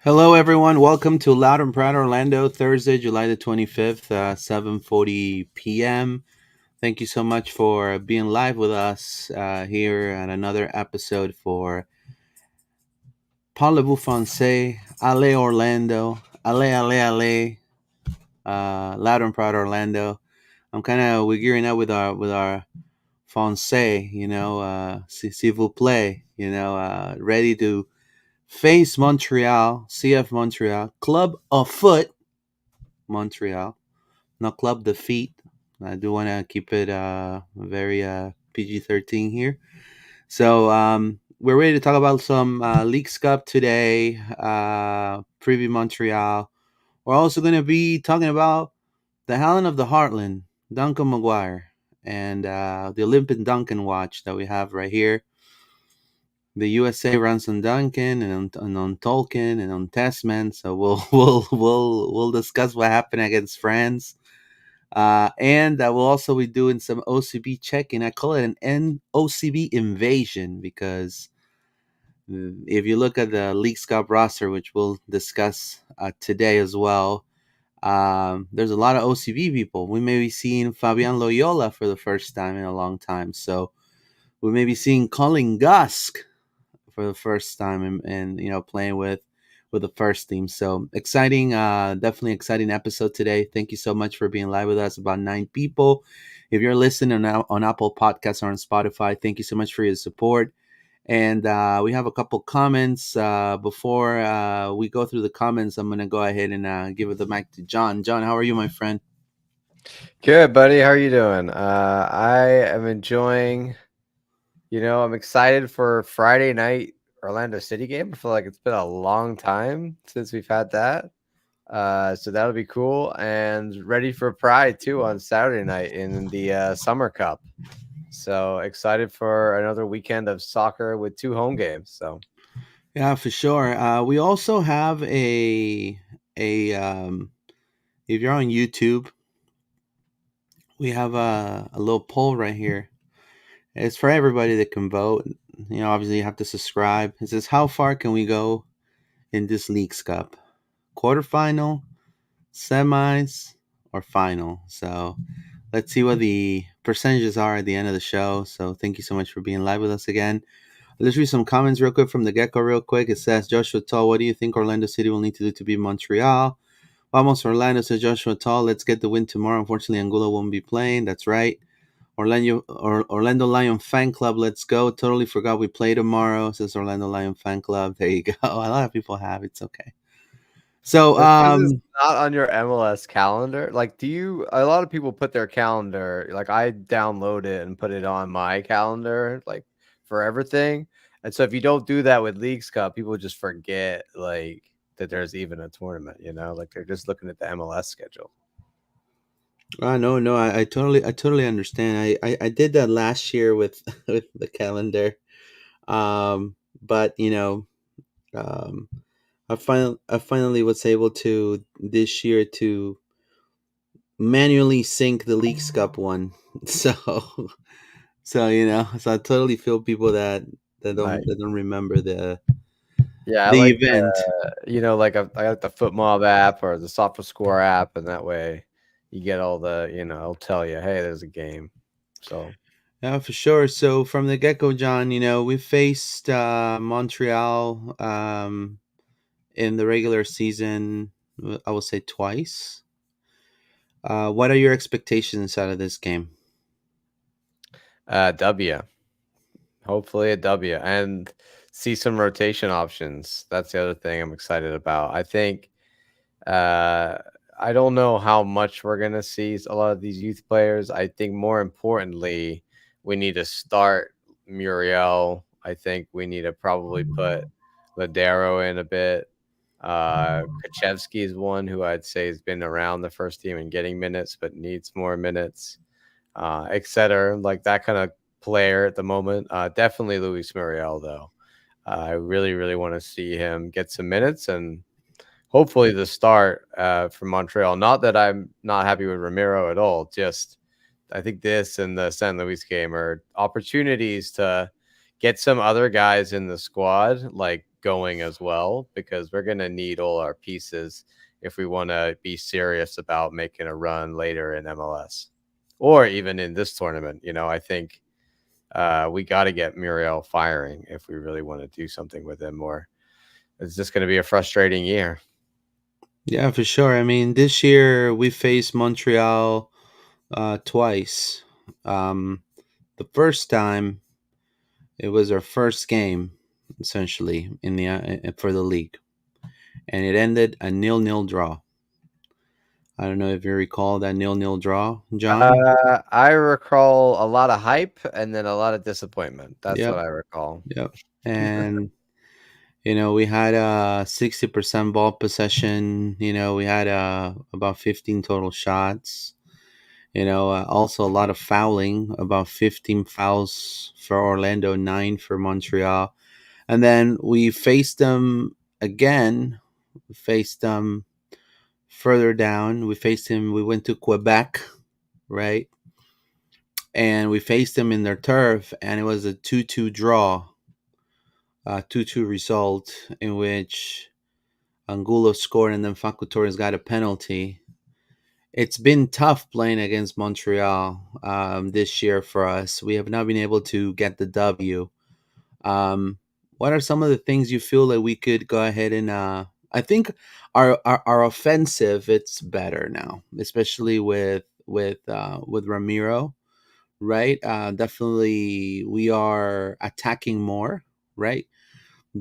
Hello, everyone. Welcome to Loud and Proud Orlando, Thursday, July the 25th, 7:40 p.m. Thank you so much for being live with us here at another episode for Parlez-vous français, Allez Orlando, Allez, Allez, Allez, Loud and Proud Orlando. We're gearing up with our français, s'il vous plaît, ready to face Montreal, CF Montreal, Club Afoot Montreal, not Club Defeat. I do want to keep it very PG-13 here. So we're ready to talk about some Leagues Cup today, preview Montreal. We're also going to be talking about the Helen of the Heartland, Duncan McGuire, and the Olympic Duncan watch that we have right here. The USA runs on Duncan and on Tolkien and on Testament. So we'll discuss what happened against France. And we'll also be doing some OCB checking. I call it an OCB invasion because if you look at the Leagues Cup roster, which we'll discuss today as well, there's a lot of OCB people. We may be seeing Fabian Loyola for the first time in a long time. So we may be seeing Colin Gusk for the first time and playing with the first team. So exciting, definitely exciting episode today. Thank you so much for being live with us. About 9 people. If you're listening on Apple Podcasts or on Spotify, thank you so much for your support. And we have a couple comments. Before we go through the comments, I'm going to go ahead and give the mic to John. John, how are you, my friend? Good, buddy. How are you doing? I am enjoying, I'm excited for Friday night Orlando City game. I feel like it's been a long time since we've had that. So that'll be cool. And ready for Pride, too, on Saturday night in the Summer Cup. So excited for another weekend of soccer with 2 home games. So Yeah, for sure. We also have a if you're on YouTube, we have a little poll right here. It's for everybody that can vote. Obviously you have to subscribe. It says, how far can we go in this Leagues Cup? Quarterfinal, semis, or final? So let's see what the percentages are at the end of the show. So thank you so much for being live with us again. Let's read some comments real quick from the Gecko real quick. It says, Joshua Tall, what do you think Orlando City will need to do to beat Montreal? Vamos Orlando, says Joshua Tall. Let's get the win tomorrow. Unfortunately, Angulo won't be playing. That's right. Orlando Lion Fan Club, let's go. Totally forgot we play tomorrow, says Orlando Lion Fan Club. There you go. A lot of people have. It's okay. So this is not on your MLS calendar. Like, a lot of people put their calendar, like I download it and put it on my calendar, like for everything. And so if you don't do that with Leagues Cup, people just forget like that there's even a tournament, like they're just looking at the MLS schedule. no, I totally understand. I did that last year with with the calendar. But I finally was able to this year to manually sync the Leagues Cup one. So so I totally feel people that don't remember Yeah, I the like event. I like the FootMob app or the SofaScore app, and that way you get all it'll tell you, hey, there's a game. So Yeah, for sure. So from the get go, John, we faced Montreal in the regular season. I will say twice. What are your expectations out of this game? W. Hopefully a W and see some rotation options. That's the other thing I'm excited about. I think uh I don't know how much we're gonna see a lot of these youth players. I think more importantly, we need to start Muriel. I think we need to probably put Ladero in a bit. Kaczewski is one who I'd say has been around the first team and getting minutes, but needs more minutes, et cetera. Like that kind of player at the moment. Definitely Luis Muriel, though. I really, really want to see him get some minutes and hopefully the start for Montreal. Not that I'm not happy with Ramiro at all. Just I think this and the San Luis game are opportunities to get some other guys in the squad like going as well because we're gonna need all our pieces if we want to be serious about making a run later in MLS or even in this tournament. I think we got to get Muriel firing if we really want to do something with him. Or it's just going to be a frustrating year. Yeah, for sure. I mean, this year we faced Montreal twice. The first time it was our first game, essentially in the for the league, and it ended a nil-nil draw. I don't know if you recall that nil-nil draw, John. I recall a lot of hype and then a lot of disappointment. That's what Yep, I recall. yep. And we had 60% ball possession. We had about 15 total shots. Also a lot of fouling, about 15 fouls for Orlando, 9 for Montreal. And then we faced them again. We faced them further down. We went to Quebec, right? And we faced them in their turf, and it was a 2-2 draw, 2-2 result in which Angulo scored and then Facu Torres got a penalty. It's been tough playing against Montreal this year for us. We have not been able to get the W. Um, what are some of the things you feel that we could go ahead and? I think our offensive it's better now, especially with Ramiro, right? Definitely, we are attacking more, right?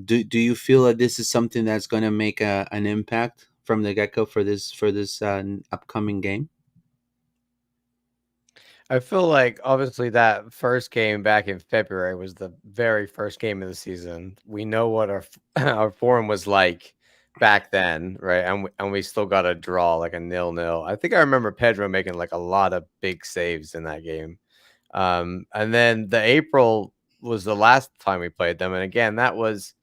Do you feel that this is something that's going to make an impact from the get go for this upcoming game? I feel like obviously that first game back in February was the very first game of the season. We know what our our form was like back then, right? And we still got a draw like a 0-0. I think I remember Pedro making like a lot of big saves in that game. And then the April was the last time we played them, and again that was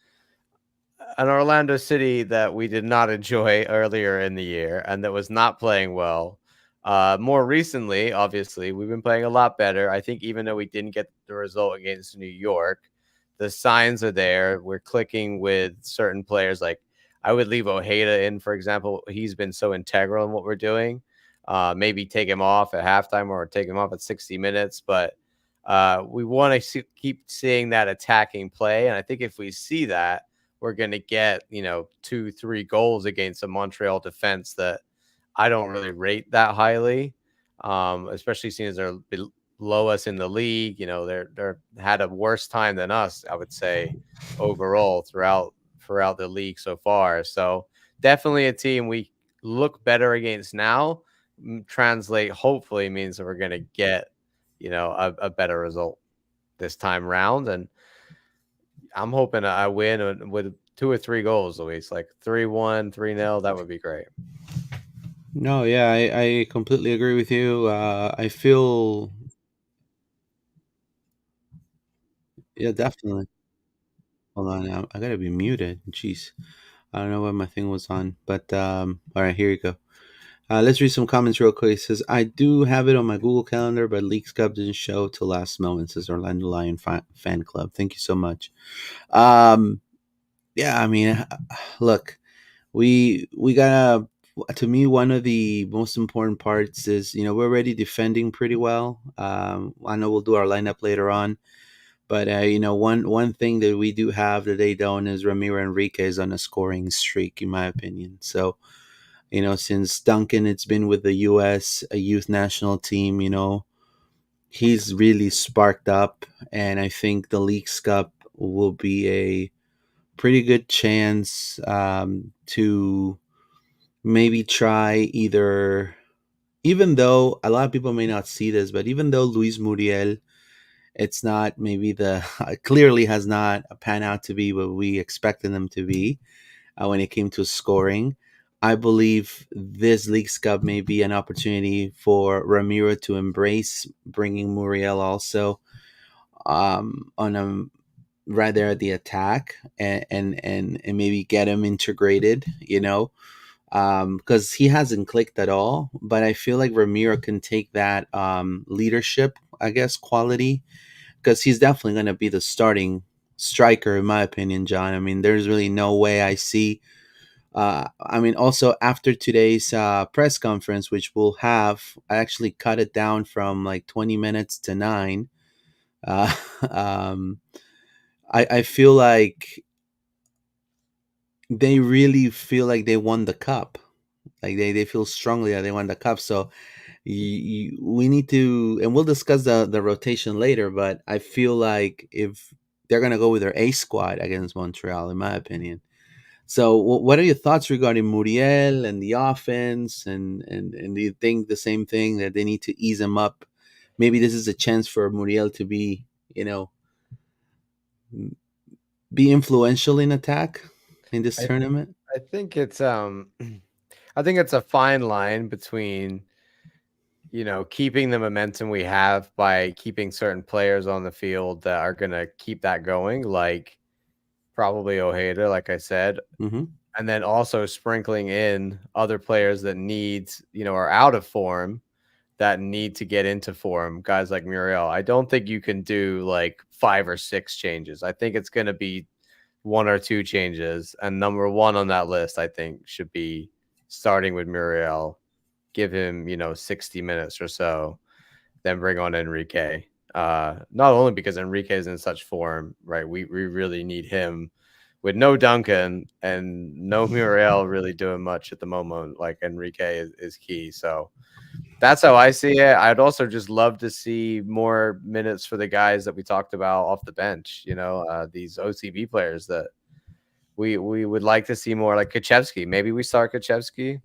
an Orlando City that we did not enjoy earlier in the year and that was not playing well. More recently, obviously, we've been playing a lot better. I think even though we didn't get the result against New York, the signs are there. We're clicking with certain players. Like I would leave Ojeda in, for example. He's been so integral in what we're doing. Maybe take him off at halftime or take him off at 60 minutes. But we want to keep seeing that attacking play. And I think if we see that, we're going to get, 2, 3 goals against a Montreal defense that I don't really rate that highly, especially seeing as they're below us in the league. They're had a worse time than us, I would say, overall throughout the league so far. So definitely a team we look better against now. Translate hopefully means that we're going to get a better result this time round, and I'm hoping I win with 2 or 3 goals, Luis, like 3-1, 3-0. That would be great. No, yeah, I completely agree with you. I feel, yeah, definitely. Hold on, I gotta be muted. Jeez, I don't know what my thing was on, but all right, here you go. Let's read some comments real quick. It says, I do have it on my Google Calendar, but Leagues Cup didn't show till last moment, says Orlando Lion fan club. Thank you so much. Um, yeah, I mean, look, we gotta, to me, one of the most important parts is, we're already defending pretty well. I know we'll do our lineup later on, but one thing that we do have that they don't is Ramiro Enriquez on a scoring streak, in my opinion. So since Duncan, it's been with the U.S. a youth national team. He's really sparked up, and I think the Leagues Cup will be a pretty good chance to maybe try either, even though a lot of people may not see this, but even though Luis Muriel, it's not maybe the clearly has not panned out to be what we expected them to be when it came to scoring. I believe this Leagues Cup may be an opportunity for Ramiro to embrace bringing Muriel also on a right there at the attack, and maybe get him integrated. Because he hasn't clicked at all. But I feel like Ramiro can take that leadership, I guess, quality, because he's definitely going to be the starting striker, in my opinion, John. I mean, there's really no way I see. I mean, also after today's press conference, which we'll have, I actually cut it down from like 20 minutes to 9. Uh, um, I feel like they really feel like they won the cup. Like they feel strongly that they won the cup. So we need to, and we'll discuss the rotation later. But I feel like if they're gonna go with their A squad against Montreal, in my opinion. So, what are your thoughts regarding Muriel and the offense? And do you think the same thing, that they need to ease him up? Maybe this is a chance for Muriel to be, be influential in attack in this I tournament. I think it's I think it's a fine line between, keeping the momentum we have by keeping certain players on the field that are going to keep that going, like probably Ojeda, like I said, Hmm. and then also sprinkling in other players that are out of form, that need to get into form, guys like Muriel. I don't think you can do like 5 or 6 changes. I think it's going to be 1 or 2 changes, and number 1 on that list, I think, should be starting with Muriel. Give him, 60 minutes or so, then bring on Enrique. Not only because Enrique is in such form, right? We really need him with no Duncan and no Muriel really doing much at the moment. Like Enrique is key. So that's how I see it. I'd also just love to see more minutes for the guys that we talked about off the bench. These OCB players that we would like to see more, like Kaczewski. Maybe we start Kaczewski.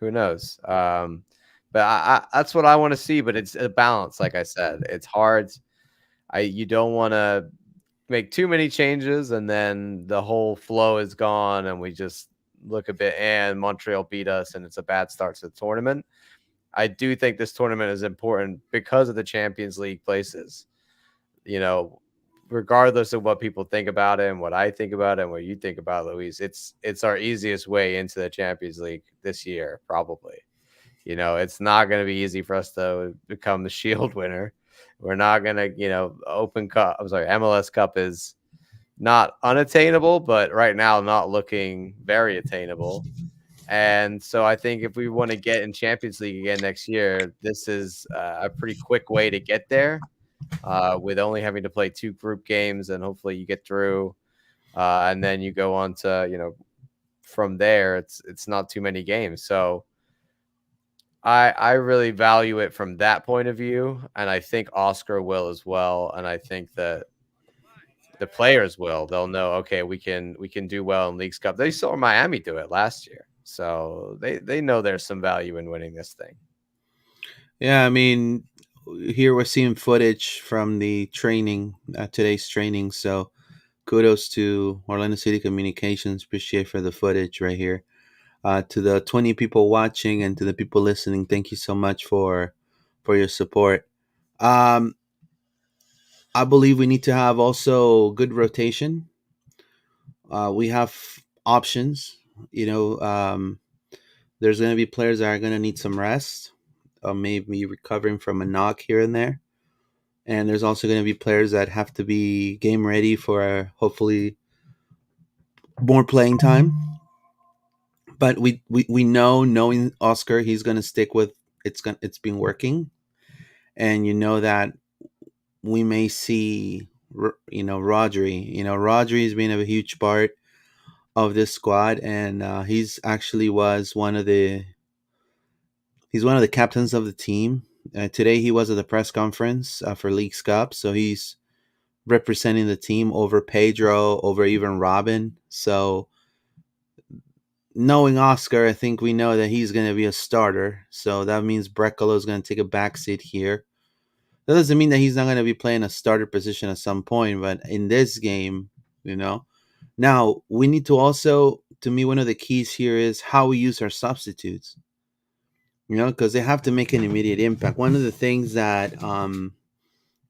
Who knows? But that's what I want to see. But it's a balance, like I said. It's hard. You don't want to make too many changes, and then the whole flow is gone, and we just look a bit, and Montreal beat us, and it's a bad start to the tournament. I do think this tournament is important because of the Champions League places. You know, Regardless of what people think about it and what I think about it and what you think about it, Luis, it's our easiest way into the Champions League this year, probably. It's not going to be easy for us to become the Shield winner. We're not going to, Open Cup. I'm sorry, MLS Cup is not unattainable, but right now not looking very attainable. And so I think if we want to get in Champions League again next year, this is a pretty quick way to get there, with only having to play 2 group games, and hopefully you get through, and then you go on to, from there, it's not too many games. So I really value it from that point of view, and I think Oscar will as well, and I think that the players will. They'll know, okay, we can do well in Leagues Cup. They saw Miami do it last year, so they know there's some value in winning this thing. Yeah, I mean, here we're seeing footage from the training, today's training. So kudos to Orlando City Communications. Appreciate for the footage right here. To the 20 people watching and to the people listening, thank you so much for your support. Um, I believe we need to have also good rotation. We have options. You know, um, There's going to be players that are going to need some rest, maybe recovering from a knock here and there. And there's also going to be players that have to be game ready for hopefully more playing time. But we know, knowing Oscar, he's going to stick with it's been working, and you know that we may see Rodri. Rodri has been a huge part of this squad, and he's one of the captains of the team. Today he was at the press conference for League's Cup, so he's representing the team over Pedro, over even Robin. So knowing Oscar, I think we know that he's going to be a starter. So that means Brecalo is going to take a backseat here. That doesn't mean that he's not going to be playing a starter position at some point, but in this game, you know. Now, we need to also, to me, one of the keys here is how we use our substitutes, because they have to make an immediate impact. One of the things that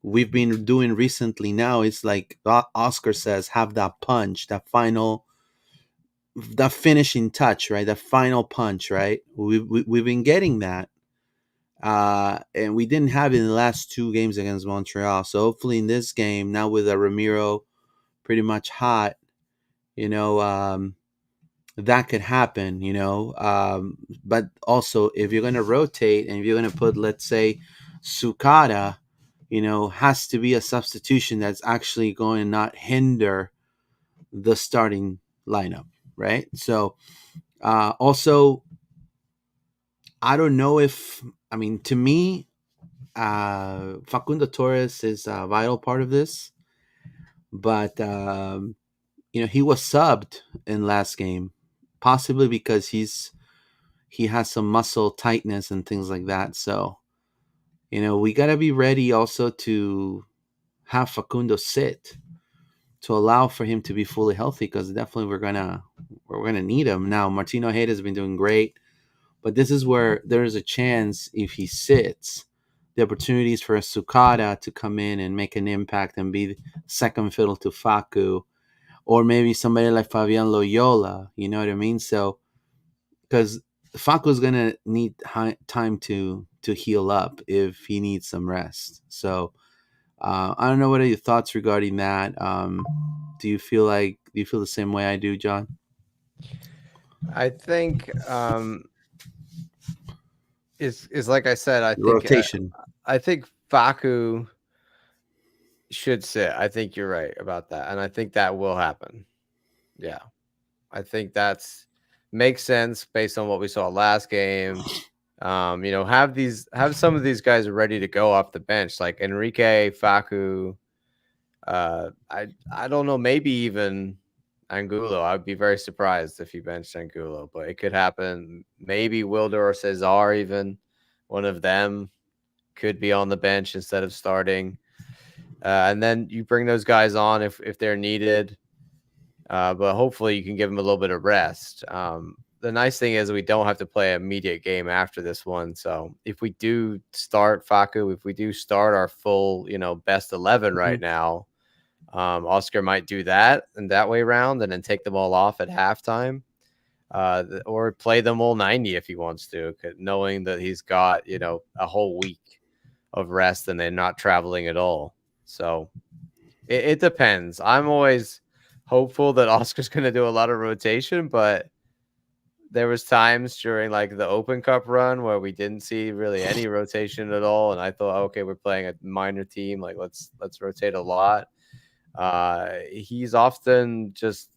we've been doing recently now is like Oscar says, have that punch, that finishing touch, right? That final punch, right? We've been getting that. And we didn't have it in the last two games against Montreal. So hopefully in this game, now with Ramiro pretty much hot, you know, that could happen, but also, if you're going to rotate and if you're going to put, let's say, Sukada, has to be a substitution that's actually going to not hinder the starting lineup, right? So, also, I don't know if, I mean, to me, Facundo Torres is a vital part of this, but he was subbed in last game, possibly because he has some muscle tightness and things like that. So, we got to be ready also to have Facundo sit to allow for him to be fully healthy, because definitely we're gonna need him. Now, Martino Hayes has been doing great, but this is where there is a chance, if he sits, the opportunities for a Sukada to come in and make an impact and be second fiddle to Facu, or maybe somebody like Fabian Loyola. You know what I mean? So, because Facu's gonna need time to heal up if he needs some rest. So, I don't know, what are your thoughts regarding that. Do you feel the same way I do, John? I think is like I said. Rotation. I think Faku should sit. I think you're right about that, and I think that will happen. Yeah, I think that's makes sense based on what we saw last game. Have some of these guys ready to go off the bench, like Enrique, Faku. I don't know, maybe even Angulo. I'd be very surprised if he benched Angulo, but it could happen. Maybe Wilder or Cesar, even one of them could be on the bench instead of starting. And then you bring those guys on if they're needed. But hopefully you can give them a little bit of rest. The nice thing is we don't have to play an immediate game after this one. So if we do start Faku, if we do start our full, best 11 right Mhm. now, Oscar might do that and that way round and then take them all off at halftime. Or play them all 90 if he wants to, knowing that he's got, a whole week of rest and they're not traveling at all. So it depends. I'm always hopeful that Oscar's going to do a lot of rotation, but there was times during like the Open Cup run where we didn't see really any rotation at all, and I thought, okay, we're playing a minor team, like let's rotate a lot. He's often just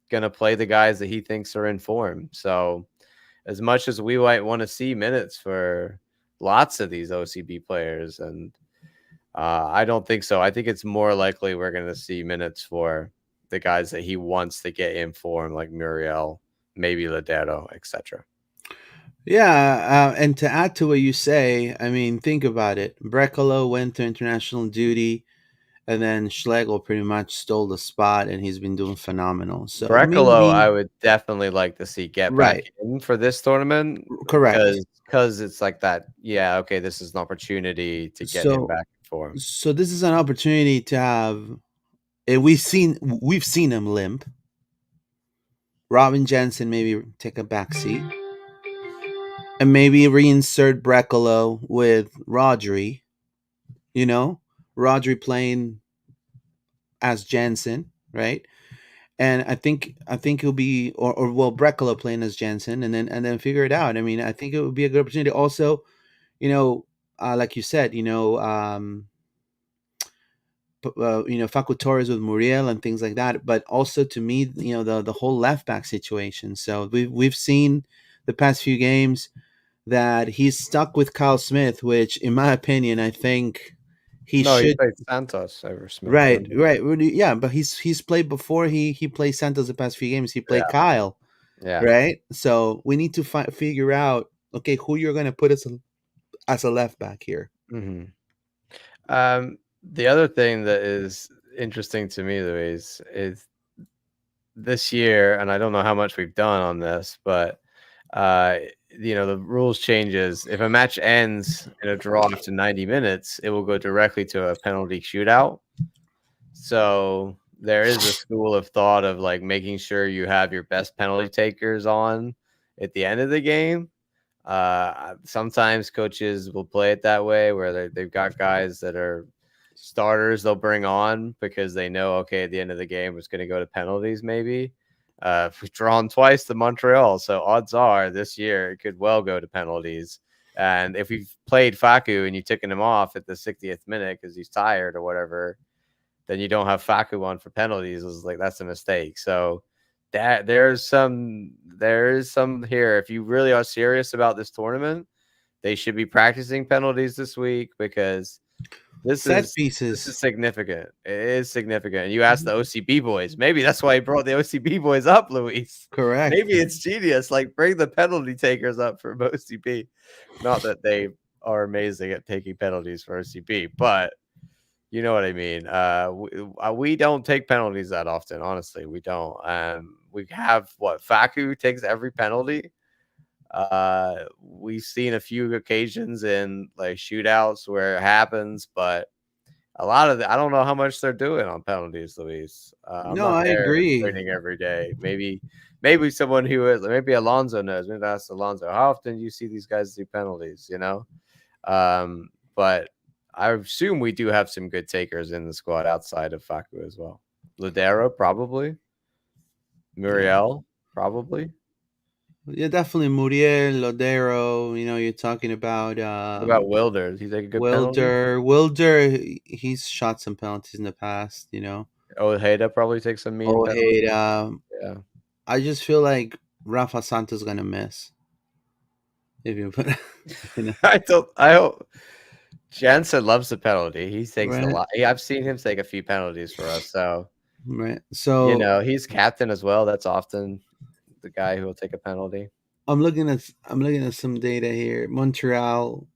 gonna play the guys that he thinks are in form. So as much as we might want to see minutes for lots of these OCB players, and I don't think so. I think it's more likely we're going to see minutes for the guys that he wants to get in form, like Muriel, maybe Ladero, etc. Yeah, and to add to what you say, I mean, think about it. Brecalo went to international duty, and then Schlegel pretty much stole the spot, and he's been doing phenomenal. So Brecalo, maybe, I would definitely like to see get back right, in for this tournament correct. because it's like that. Yeah, okay, this is an opportunity to get him So, back in form. so this is an opportunity to have, and we've seen him limp. Robin Jensen maybe take a back seat. and maybe reinsert Brecalo with Rodri. You know, Rodri playing as Jansen, right? And I think it'll be or well Brecalo playing as Jansen, and then figure it out. I mean, I think it would be a good opportunity. Also, you know, like you said, Facu Torres with Muriel and things like that. But also to me, the whole left back situation. So we've seen the past few games that he's stuck with Kyle Smith, which, in my opinion, I think he No, he should. played Santos over Smith, Right, didn't right, really, yeah. But he's played before. He played Santos the past few games. He he? played Kyle, Yeah, right? So we need to figure out, okay, who you're going to put as a left back here. yeah. The other thing that is interesting to me, Louise, is this year, and I don't know how much we've done on this, but uh, the rules changes. If a match ends in a draw after 90 minutes, it will go directly to a penalty shootout. So there is a school of thought of like making sure you have your best penalty takers on at the end of the game. Sometimes coaches will play it that way where they've got guys that are starters they'll bring on because they know, okay, at the end of the game it's going to go to penalties maybe. We've drawn twice to Montreal, so odds are this year it could well go to penalties. And if we've played Facu and you've taken him off at the 60th minute because he's tired or whatever, then you don't have Facu on for penalties. It's like that's a mistake. So that there is some here. If you really are serious about this tournament, they should be practicing penalties this week because this Set is this pieces, is significant. It is significant. And you ask the OCB boys. Maybe that's why he brought the OCB boys up, Luis. correct? Maybe it's genius. Like bring the penalty takers up from OCB. Not that they are amazing at taking penalties for OCB, but you know what I mean. We don't take penalties that often. Honestly, we don't. We have what Faku takes every penalty. We've seen a few occasions in like shootouts where it happens, but a lot of I don't know how much they're doing on penalties, Luis. I'm No, not I there agree. training every day. Maybe someone who is maybe Alonso knows. Maybe that's Alonso. How often do you see these guys do penalties? But I assume we do have some good takers in the squad outside of Faku as well. Ladero probably. Yeah, Muriel probably. yeah, definitely Muriel, Lodero. You're talking about What about Wilder? Does he take a good penalty? Wilder. He's shot some penalties in the past. Ojeda probably takes some mean penalties. Ojeda. Yeah. I just feel like Rafa Santos gonna miss if you put, you know, I hope Jansen loves the penalty. He takes a right, lot. I've seen him take a few penalties for us. So, right. So he's captain as well. That's often the guy who will take a penalty. I'm looking at some data here. Montreal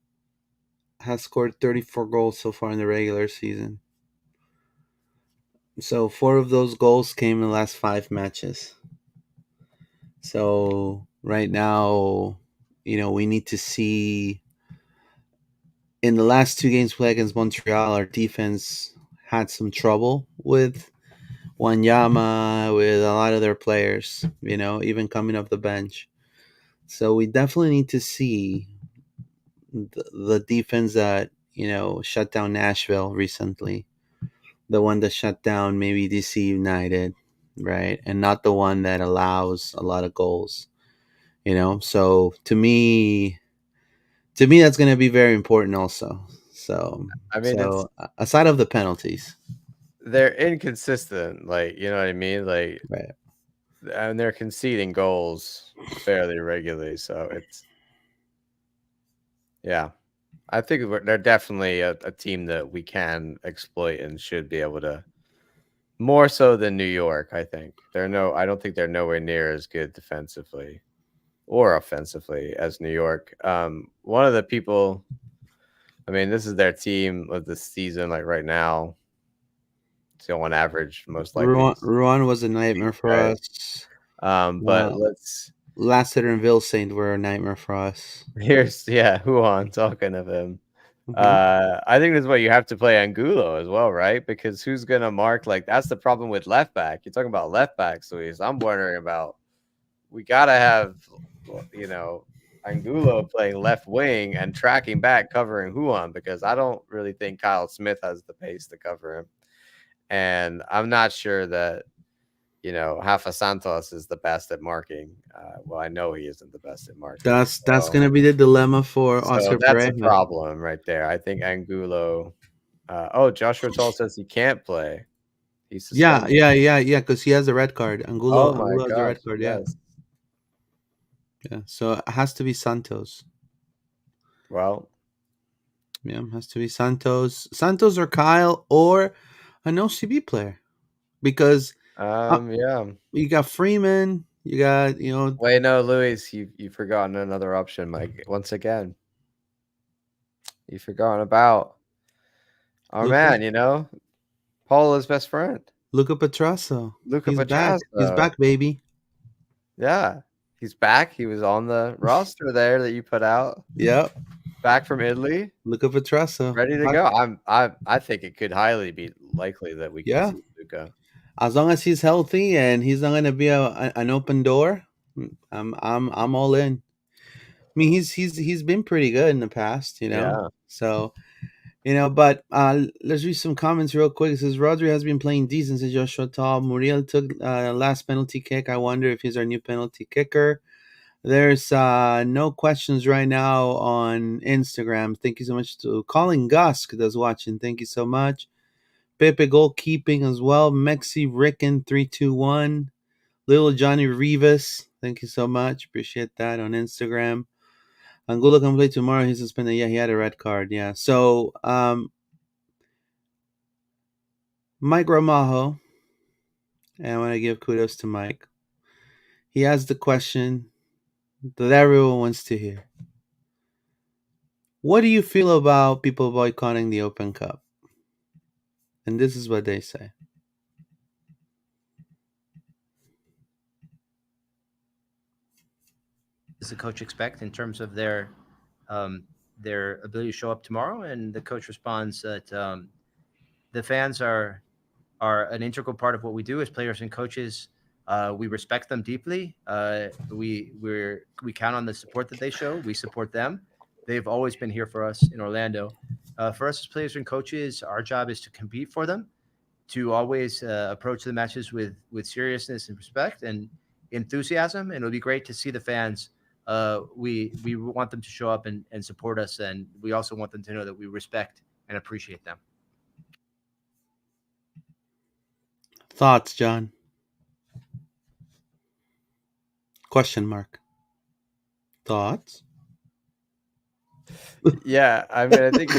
has scored 34 goals so far in the regular season. So four of those goals came in the last five matches. So right now, we need to see in the last two games played against Montreal, our defense had some trouble with Wanyama, with a lot of their players, even coming off the bench. So we definitely need to see the defense that, shut down Nashville recently, the one that shut down maybe DC United, right? And not the one that allows a lot of goals, So to me, that's going to be very important also. So, I mean, it's aside of the penalties, they're inconsistent. Like, you know what I mean? Like, right? and they're conceding goals fairly regularly. So yeah, I think they're definitely a team that we can exploit and should be able to more so than New York. I think I don't think they're nowhere near as good defensively or offensively as New York. One of the people, I mean, this is their team of the season, like right now. So on average, most likely Rouen, this Rouen was a nightmare for right. us. But Uh, Lassiter and Vilsaint were a nightmare for us. Huan talking of him. Hmm. I think that's what you have to play Angulo as well, right? Because who's gonna mark like that's the problem with left back. You're talking about left backs, Luis. I'm wondering about we gotta have you know Angulo playing left wing and tracking back, covering Huan, because I don't really think Kyle Smith has the pace to cover him. And I'm not sure that, Rafa Santos is the best at marking. Well, I know he isn't the best at marking. That's gonna be the dilemma for So Oscar that's a Pareja. problem right there. I think Angulo. Oh, Joshua Toll says he can't play. He's Yeah, suspended. yeah, yeah, yeah. Because he has a red card. Oh my Angulo has a gosh, red card. Yeah, yes. yeah. So it has to be Santos. Well, Yeah, it has to be Santos or Kyle or an OCB player because uh, yeah. you got Freeman, you got Wait, no, Luis, you've forgotten another option, Mike. Once again, you've forgotten about our Luca man. Paula's best friend, Luca Petrasso. Luca He's back. He's Pachasso. back, baby. Yeah, he's back. He was on the roster there that you put out. Yep, Back from Italy, Luca Petrasso. ready to go. I think it could highly be likely that we can Yeah, see Luca. as long as he's healthy and he's not gonna be an open door, I'm all in. I mean, he's been pretty good in the past, Yeah. So but let's read some comments real quick. It says Rodri has been playing decent since Joshua Tall. Muriel took last penalty kick. I wonder if he's our new penalty kicker. There's no questions right now on Instagram. Thank you so much to Colin Gusk that's watching. Thank you so much. Pepe goalkeeping as well. Mexi Ricken 321. Little Johnny Rivas. Thank you so much. Appreciate that on Instagram. Angulo can play tomorrow. He's suspended. Yeah, he had a red card. Yeah. So Mike Ramajo, and I want to give kudos to Mike. He asked the question that everyone wants to hear. What do you feel about people boycotting the Open Cup? And this is what they say. Does the coach expect in terms of their ability to show up tomorrow? And the coach responds that the fans are an integral part of what we do as players and coaches. We respect them deeply. We count on the support that they show. We support them. They've always been here for us in Orlando. For us as players and coaches, our job is to compete for them, to always approach the matches with seriousness and respect and enthusiasm. And it'll be great to see the fans. We want them to show up and support us, and we also want them to know that we respect and appreciate them. Thoughts, John? Question mark. Thoughts? Yeah, I mean, I think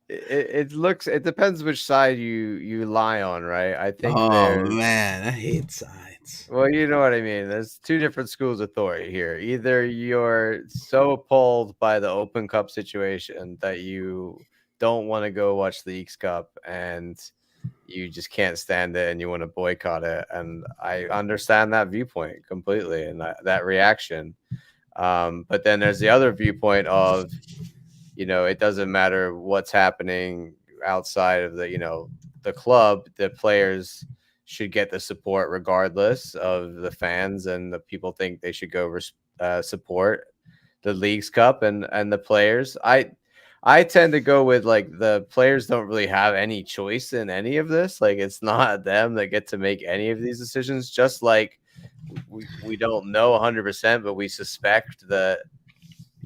it depends which side you lie on, right? I think Oh there's man, I hate sides. well, you know what I mean. There's two different schools of thought here. Either you're so appalled by the Open Cup situation that you don't want to go watch the Leagues Cup and you just can't stand it and you want to boycott it. And I understand that viewpoint completely and that reaction. But then there's the other viewpoint of, it doesn't matter what's happening outside of the club, the players should get the support regardless of the fans and the people think they should go support the Leagues Cup and the players. I tend to go with like the players don't really have any choice in any of this. Like it's not them that get to make any of these decisions. Just like we don't know 100%, but we suspect that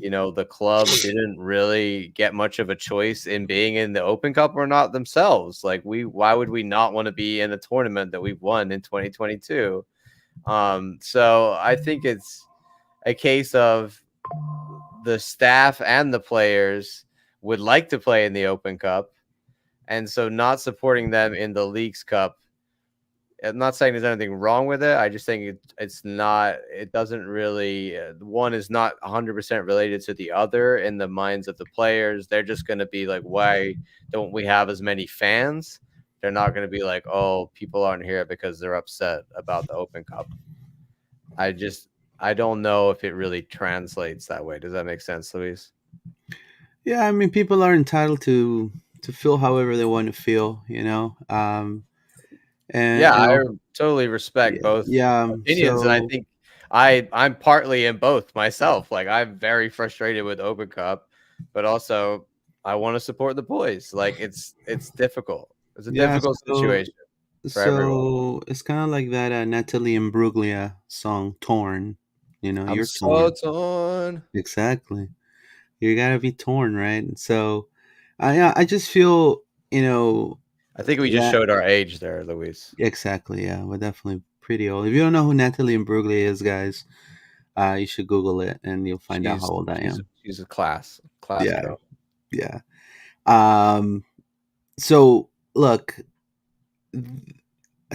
the club didn't really get much of a choice in being in the Open Cup or not themselves. Like why would we not want to be in a tournament that we won in 2022? So I think it's a case of the staff and the players would like to play in the Open Cup, and so not supporting them in the Leagues Cup. I'm not saying there's anything wrong with it. I just think it's not. It doesn't really. One is not 100% related to the other in the minds of the players. They're just going to be like, why don't we have as many fans? They're not going to be like, oh, people aren't here because they're upset about the Open Cup. I don't know if it really translates that way. Does that make sense, Luis? Yeah, I mean, people are entitled to feel however they want to feel, Yeah, and I also, totally respect both yeah. opinions, and I So think I'm partly in both myself. Like I'm very frustrated with Open Cup, but also I want to support the boys. Like it's difficult. It's a Yeah, difficult so situation for everyone. so it's kind of like that Natalie Imbruglia song "Torn." You know, I'm you're so torn. torn. Exactly. You gotta be torn, right? And so, I just feel, I think we just that showed our age there, Luis. exactly. Yeah, we're definitely pretty old. If you don't know who Natalie Imbruglia is, guys, you should Google it and you'll find out how She's old I she's am. she's a class Yeah, girl. yeah. Um. So look,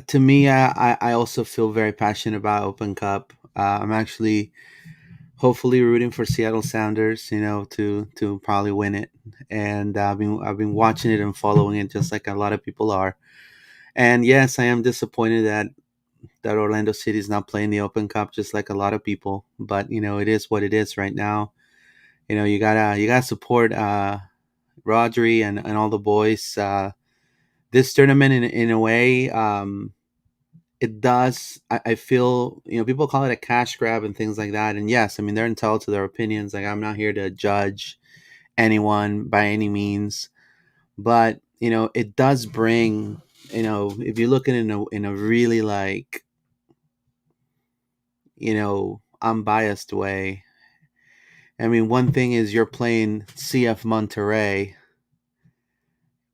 to me, I also feel very passionate about Open Cup. I'm actually hopefully rooting for Seattle Sounders, to probably win it. And I've been watching it and following it just like a lot of people are. And yes, I am disappointed that Orlando City is not playing the Open Cup, just like a lot of people. But it is what it is right now. You gotta support Rodri and all the boys. This tournament, in a way, it does. I feel, people call it a cash grab and things like that. And yes, I mean, they're entitled to their opinions. Like, I'm not here to judge anyone by any means, but it does bring, if you look at it in a really, like, unbiased way. I mean, one thing is you're playing CF Monterrey,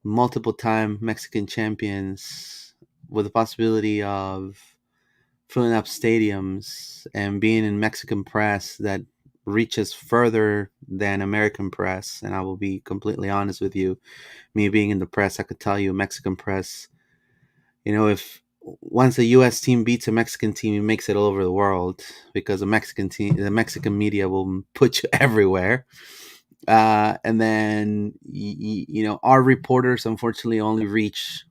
multiple time Mexican champions, with the possibility of filling up stadiums and being in Mexican press that reaches further than American press. And I will be completely honest with you. Me being in the press, I could tell you Mexican press, if once a US team beats a Mexican team, it makes it all over the world because the Mexican media will put you everywhere. And then, our reporters unfortunately only reach,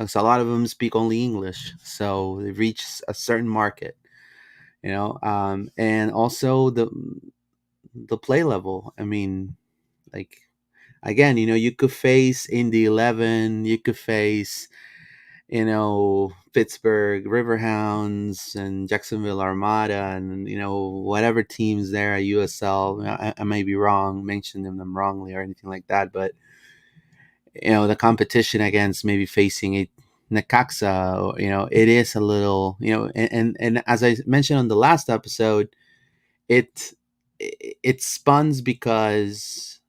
so a lot of them speak only English. So they reach a certain market, and also the play level. I mean, like, again, you could face Indy 11, you could face, Pittsburgh Riverhounds and Jacksonville Armada, and whatever teams there at USL. I may be wrong, mentioning them wrongly or anything like that, but the competition against maybe facing a Necaxa, or, it is a little, and as I mentioned on the last episode, it it spuns because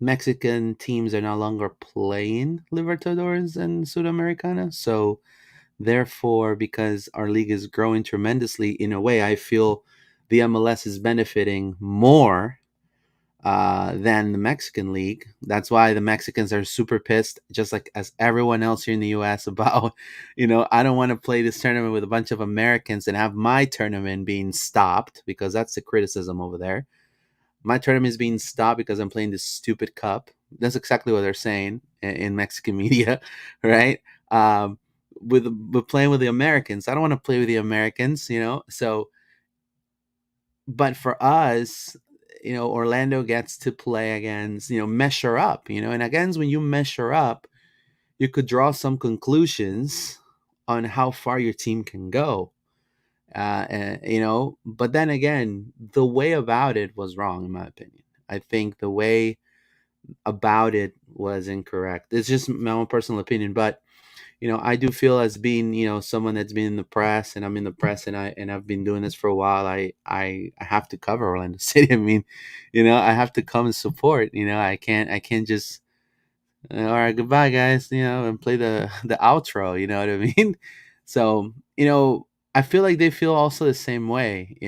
Mexican teams are no longer playing Libertadores and Sudamericana. So therefore, because our league is growing tremendously, in a way, I feel the MLS is benefiting more than the Mexican league. That's why the Mexicans are super pissed, just like as everyone else here in the U.S. about, I don't want to play this tournament with a bunch of Americans and have my tournament being stopped, because that's the criticism over there. My tournament is being stopped because I'm playing this stupid cup. That's exactly what they're saying in Mexican media, right? Um, with playing with the Americans, I don't want to play with the Americans, So, but for us, Orlando gets to play against, measure up, and again, when you measure up, you could draw some conclusions on how far your team can go. But then again, the way about it was wrong, in my opinion. I think the way about it was incorrect. It's just my own personal opinion, but I do feel, as being, someone that's been in the press, and I'm in the press, and I've been doing this for a while. I have to cover Orlando City. I mean, I have to come and support. I can't just, all right, goodbye, guys. And play the outro. You know what I mean? So, I feel like they feel also the same way.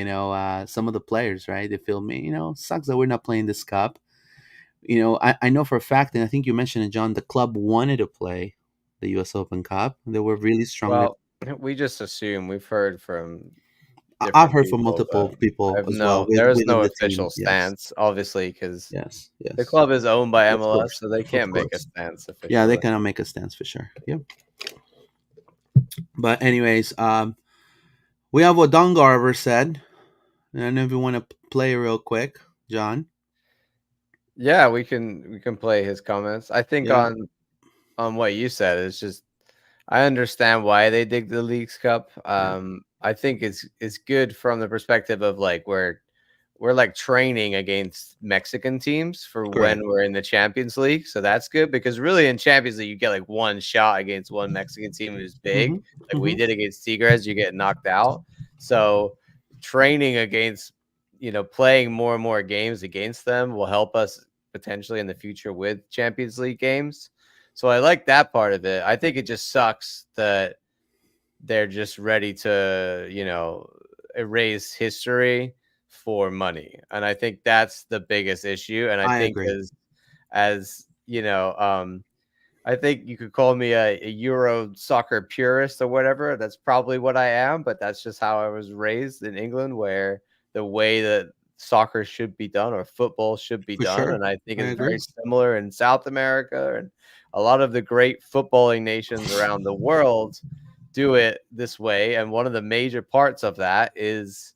Some of the players, right? They feel, me. Sucks that we're not playing this cup. I know for a fact, and I think you mentioned it, John, the club wanted to play the US Open Cup. They were really strong. Well, we just assume we've heard from I've different heard from people that multiple people I've as well there is within no the team. official Yes, stance, obviously, because yes, the yes. club is owned by Of MLS, course, so they of can't make a course. stance Yeah, they officially. cannot make a stance for sure. Yep. But anyways, we have what Don Garver said. I don't know if you want to play real quick, John. Yeah, we can play his comments. I think Yeah, on what you said, it's just I understand why they dig the Leagues Cup. yeah. I think it's good from the perspective of like we're like training against Mexican teams for Correct. when we're in the Champions League. So that's good because really in Champions League you get like one shot against one Mexican team who's Mm-hmm. big, like we Mm-hmm. did against Tigres, you get knocked out. So training against, playing more and more games against them will help us potentially in the future with Champions League games. So I like that part of it. I think it just sucks that they're just ready to, erase history for money. And I think that's the biggest issue. And I I think agree. I think you could call me a Euro soccer purist or whatever. That's probably what I am, but that's just how I was raised in England, where the way that soccer should be done or football should be For done. sure. And I think I it's agree. very similar in South America and a lot of the great footballing nations around the world do it this way. And one of the major parts of that is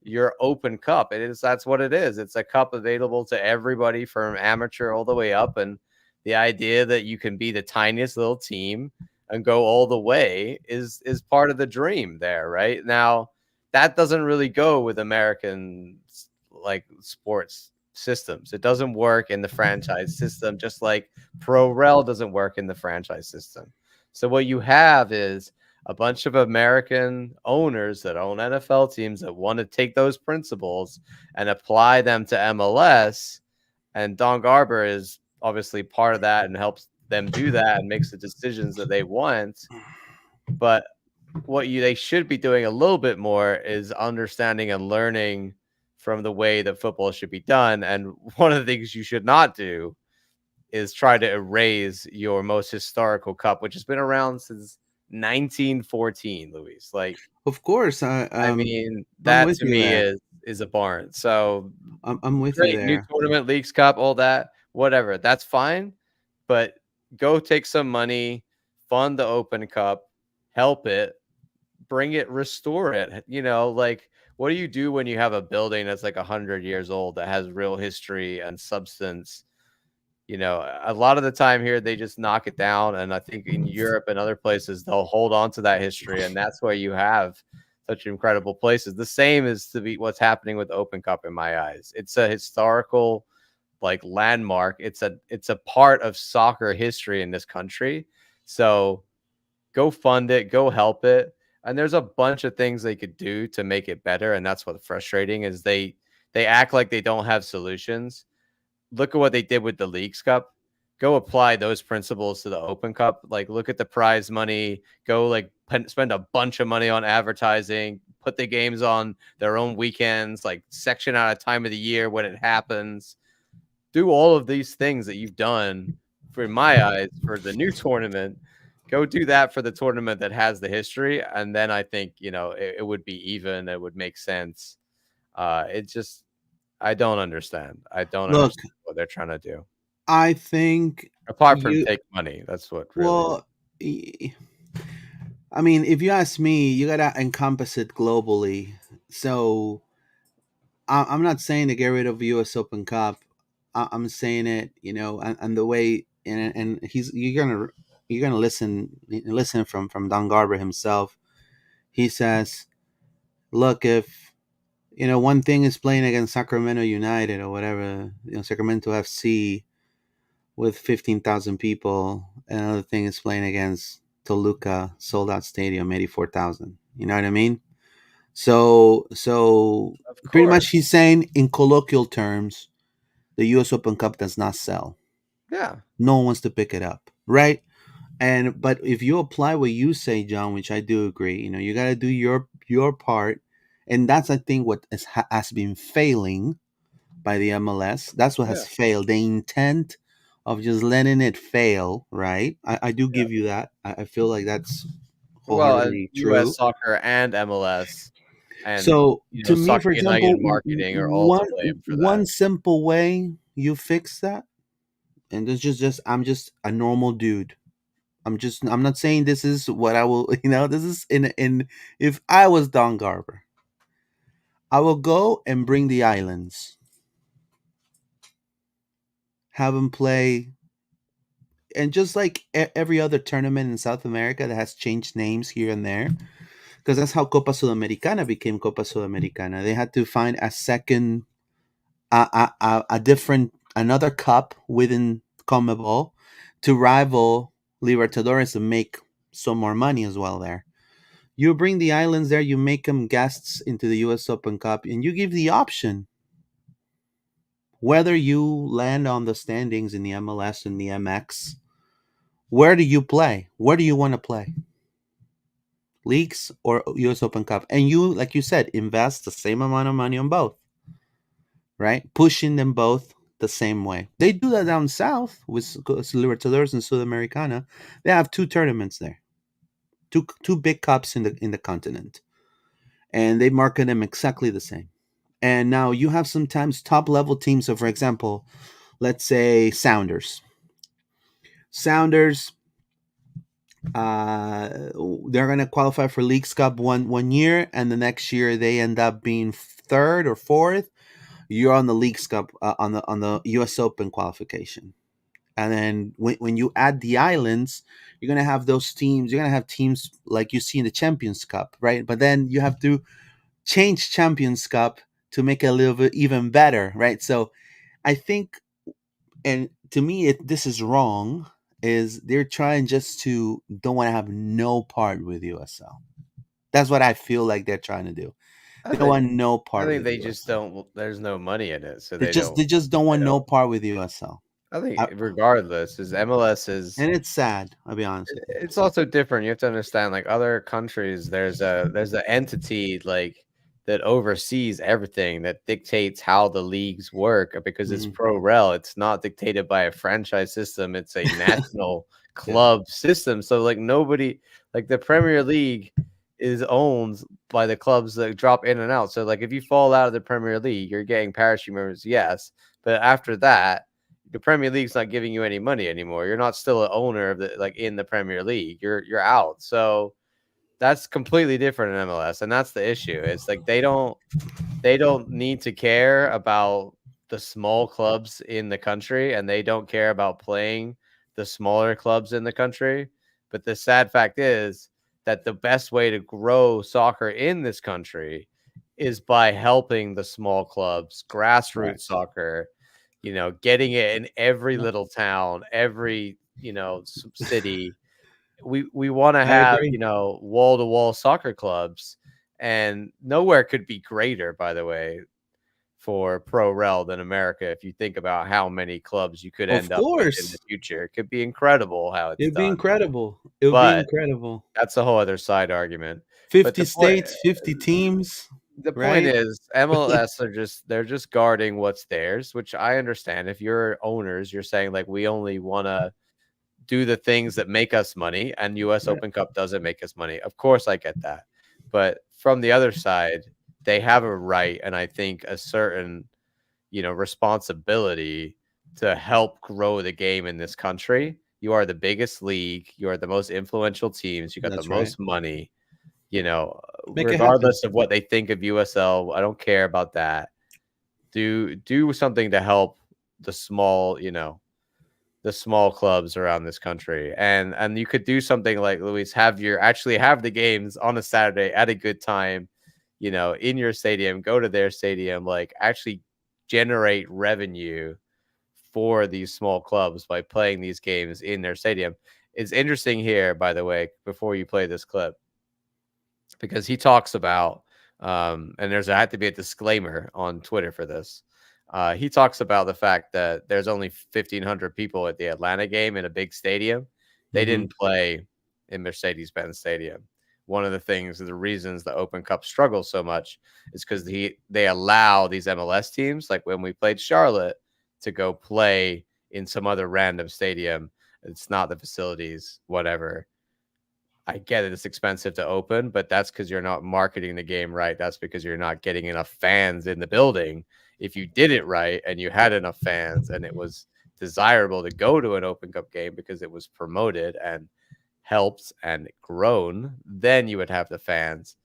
your open cup. That's what it is. It's a cup available to everybody from amateur all the way up. And the idea that you can be the tiniest little team and go all the way is part of the dream there, right? Now, that doesn't really go with American like sports systems. It doesn't work in the franchise system, just like pro rel doesn't work in the franchise system. So what you have is a bunch of American owners that own NFL teams that want to take those principles and apply them to MLS. And Don Garber is obviously part of that and helps them do that and makes the decisions that they want. But what they should be doing a little bit more is understanding and learning from the way that football should be done. And one of the things you should not do is try to erase your most historical cup, which has been around since 1914, Luis. Like, Of course. I mean, I'm that with to you me there. is abhorrent. So I'm with you great, new there. tournament, Leagues Cup, all that, whatever. That's fine. But go take some money, fund the Open Cup, help it, bring it, restore it. Like what do you do when you have a building that's like 100 years old that has real history and substance? A lot of the time here they just knock it down, and I think in Europe and other places they'll hold on to that history, and that's why you have such incredible places. The same is to be what's happening with Open Cup in my eyes. It's a historical like landmark. It's a part of soccer history in this country. So go fund it, go help it. And there's a bunch of things they could do to make it better, and that's what's frustrating is they act like they don't have solutions. Look at what they did with the Leagues Cup. Go apply those principles to the Open Cup. Like, look at the prize money. Go like spend a bunch of money on advertising. Put the games on their own weekends. Like, section out a time of the year when it happens. Do all of these things that you've done, for in my eyes, for the new tournament. Go do that for the tournament that has the history, and then I think it would be even. It would make sense. It just I don't understand. I don't Look, understand what they're trying to do. I think Apart from you. take money, that's what really. Well, y- I mean, if you ask me, you gotta encompass it globally. So I'm not saying to get rid of U.S. Open Cup. I'm saying it, and the way, and you're gonna listen from Don Garber himself. He says, "Look, if one thing is playing against Sacramento United or whatever, Sacramento FC with 15,000 people, and another thing is playing against Toluca sold out stadium, 84,000. You know what I mean?" So Of pretty course. much he's saying in colloquial terms, the US Open Cup does not sell. Yeah. No one wants to pick it up, right? And but if you apply what you say, John, which I do agree, you got to do your part, and that's I think what has been failing by the MLS. That's what Yeah. has failed. The intent of just letting it fail, right? I do Yeah. give you that. I feel like that's Well, and wholeheartedly U.S. true. soccer and MLS and So to me, Soccer for United example, marketing are all to blame for that. one simple way you fix that, and it's just I'm just a normal dude. I'm not saying this is what I will this is in if I was Don Garber, I will go and bring the islands, have them play, and just like every other tournament in South America that has changed names here and there, because that's how Copa Sudamericana became Copa Sudamericana. They had to find a second, a different, another cup within CONMEBOL to rival Libertadores and make some more money as well there. You bring the islands there, you make them guests into the U.S. Open Cup, and you give the option whether you land on the standings in the MLS and the MX. Where do you play? Where do you want to play? Leagues or US Open Cup? And you, like you said, invest the same amount of money on both, right? Pushing them both the same way. They do that down south with Libertadores and Sudamericana. They have two tournaments there, two big cups in the continent, and they market them exactly the same. And now you have sometimes top level teams. So, for example, let's say Sounders. Sounders, uh, they're going to qualify for Leagues Cup one year, and the next year they end up being third or fourth. You're on the Leagues Cup on the U.S. Open qualification, and then when you add the islands, you're going to have those teams. You're going to have teams like you see in the Champions Cup, right? But then you have to change Champions Cup to make it a little bit even better, right? So I think, and to me, this is wrong. Is they're trying just to don't want to have no part with USL. That's what I feel like they're trying to do. I They don't think want no I part think with they just USL. don't. There's no money in it, so They just don't They want no don't. part with USL. I think I, regardless, is MLS is and it's sad. I'll be honest with you. it's also different. You have to understand, like other countries, there's an entity like that oversees everything that dictates how the leagues work because it's Hmm. pro rel. It's not dictated by a franchise system. It's a national Yeah, club system. So like nobody like the Premier League is owned by the clubs that drop in and out. So like if you fall out of the Premier League, you're getting parachute members, yes. But after that, the Premier League's not giving you any money anymore. You're not still an owner of the like in the Premier League. You're out. So that's completely different in MLS, and that's the issue. It's like they don't need to care about the small clubs in the country, and they don't care about playing the smaller clubs in the country. But the sad fact is that the best way to grow soccer in this country is by helping the small clubs, right. grassroots soccer, getting it in every No, little town, every, city. We want to I have, agree. wall to wall soccer clubs, and nowhere could be greater, by the way, for pro rel than America. If you think about how many clubs you could Of end up with in the course, future, it could be incredible how it's it'd be done. incredible. It would be But incredible. that's a whole other side argument. But 50 states, 50 teams, the point right? is MLS they're just guarding what's theirs, which I understand. If you're owners, you're saying like we only want to do the things that make us money, and US Right. Open Cup doesn't make us money. Of course I get that. But from the other side, they have a right, and I think a certain, responsibility to help grow the game in this country. You are the biggest league, you are the most influential teams, you got the That's right. most money, Make it happen. regardless of what they think of USL, I don't care about that. Do something to help the small, the small clubs around this country. And you could do something like Luis, have the games on a Saturday at a good time, in your stadium, go to their stadium, like actually generate revenue for these small clubs by playing these games in their stadium. It's interesting here, by the way, before you play this clip, because he talks about and I have to be a disclaimer on Twitter for this. He talks about the fact that there's only 1,500 people at the Atlanta game in a big stadium. They Hmm. didn't play in Mercedes-Benz Stadium. One of the things, the reasons the Open Cup struggles so much is because they allow these MLS teams, like when we played Charlotte, to go play in some other random stadium. It's not the facilities, whatever. I get it, it's expensive to open, but that's because you're not marketing the game right. That's because you're not getting enough fans in the building. If you did it right and you had enough fans and it was desirable to go to an Open Cup game because it was promoted and helped and grown, then you would have the fans.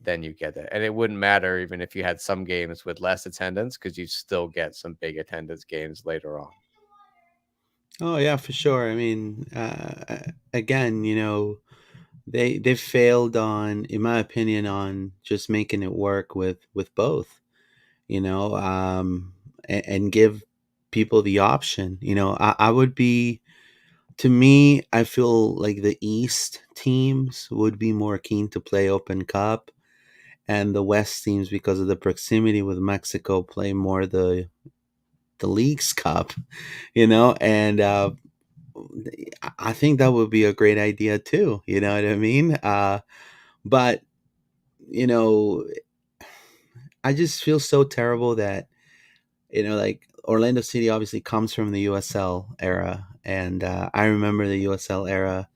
Then you get it. And it wouldn't matter even if you had some games with less attendance because you still get some big attendance games later on. Oh yeah, for sure. I mean, again, they failed on, in my opinion, on just making it work with both. You know, and give people the option. You know, I would be, to me, I feel like the East teams would be more keen to play Open Cup, and the West teams, because of the proximity with Mexico, play more the Leagues Cup. You know, and I think that would be a great idea too. You know what I mean? But you know, I just feel so terrible that, like, Orlando City obviously comes from the USL era, and I remember the USL era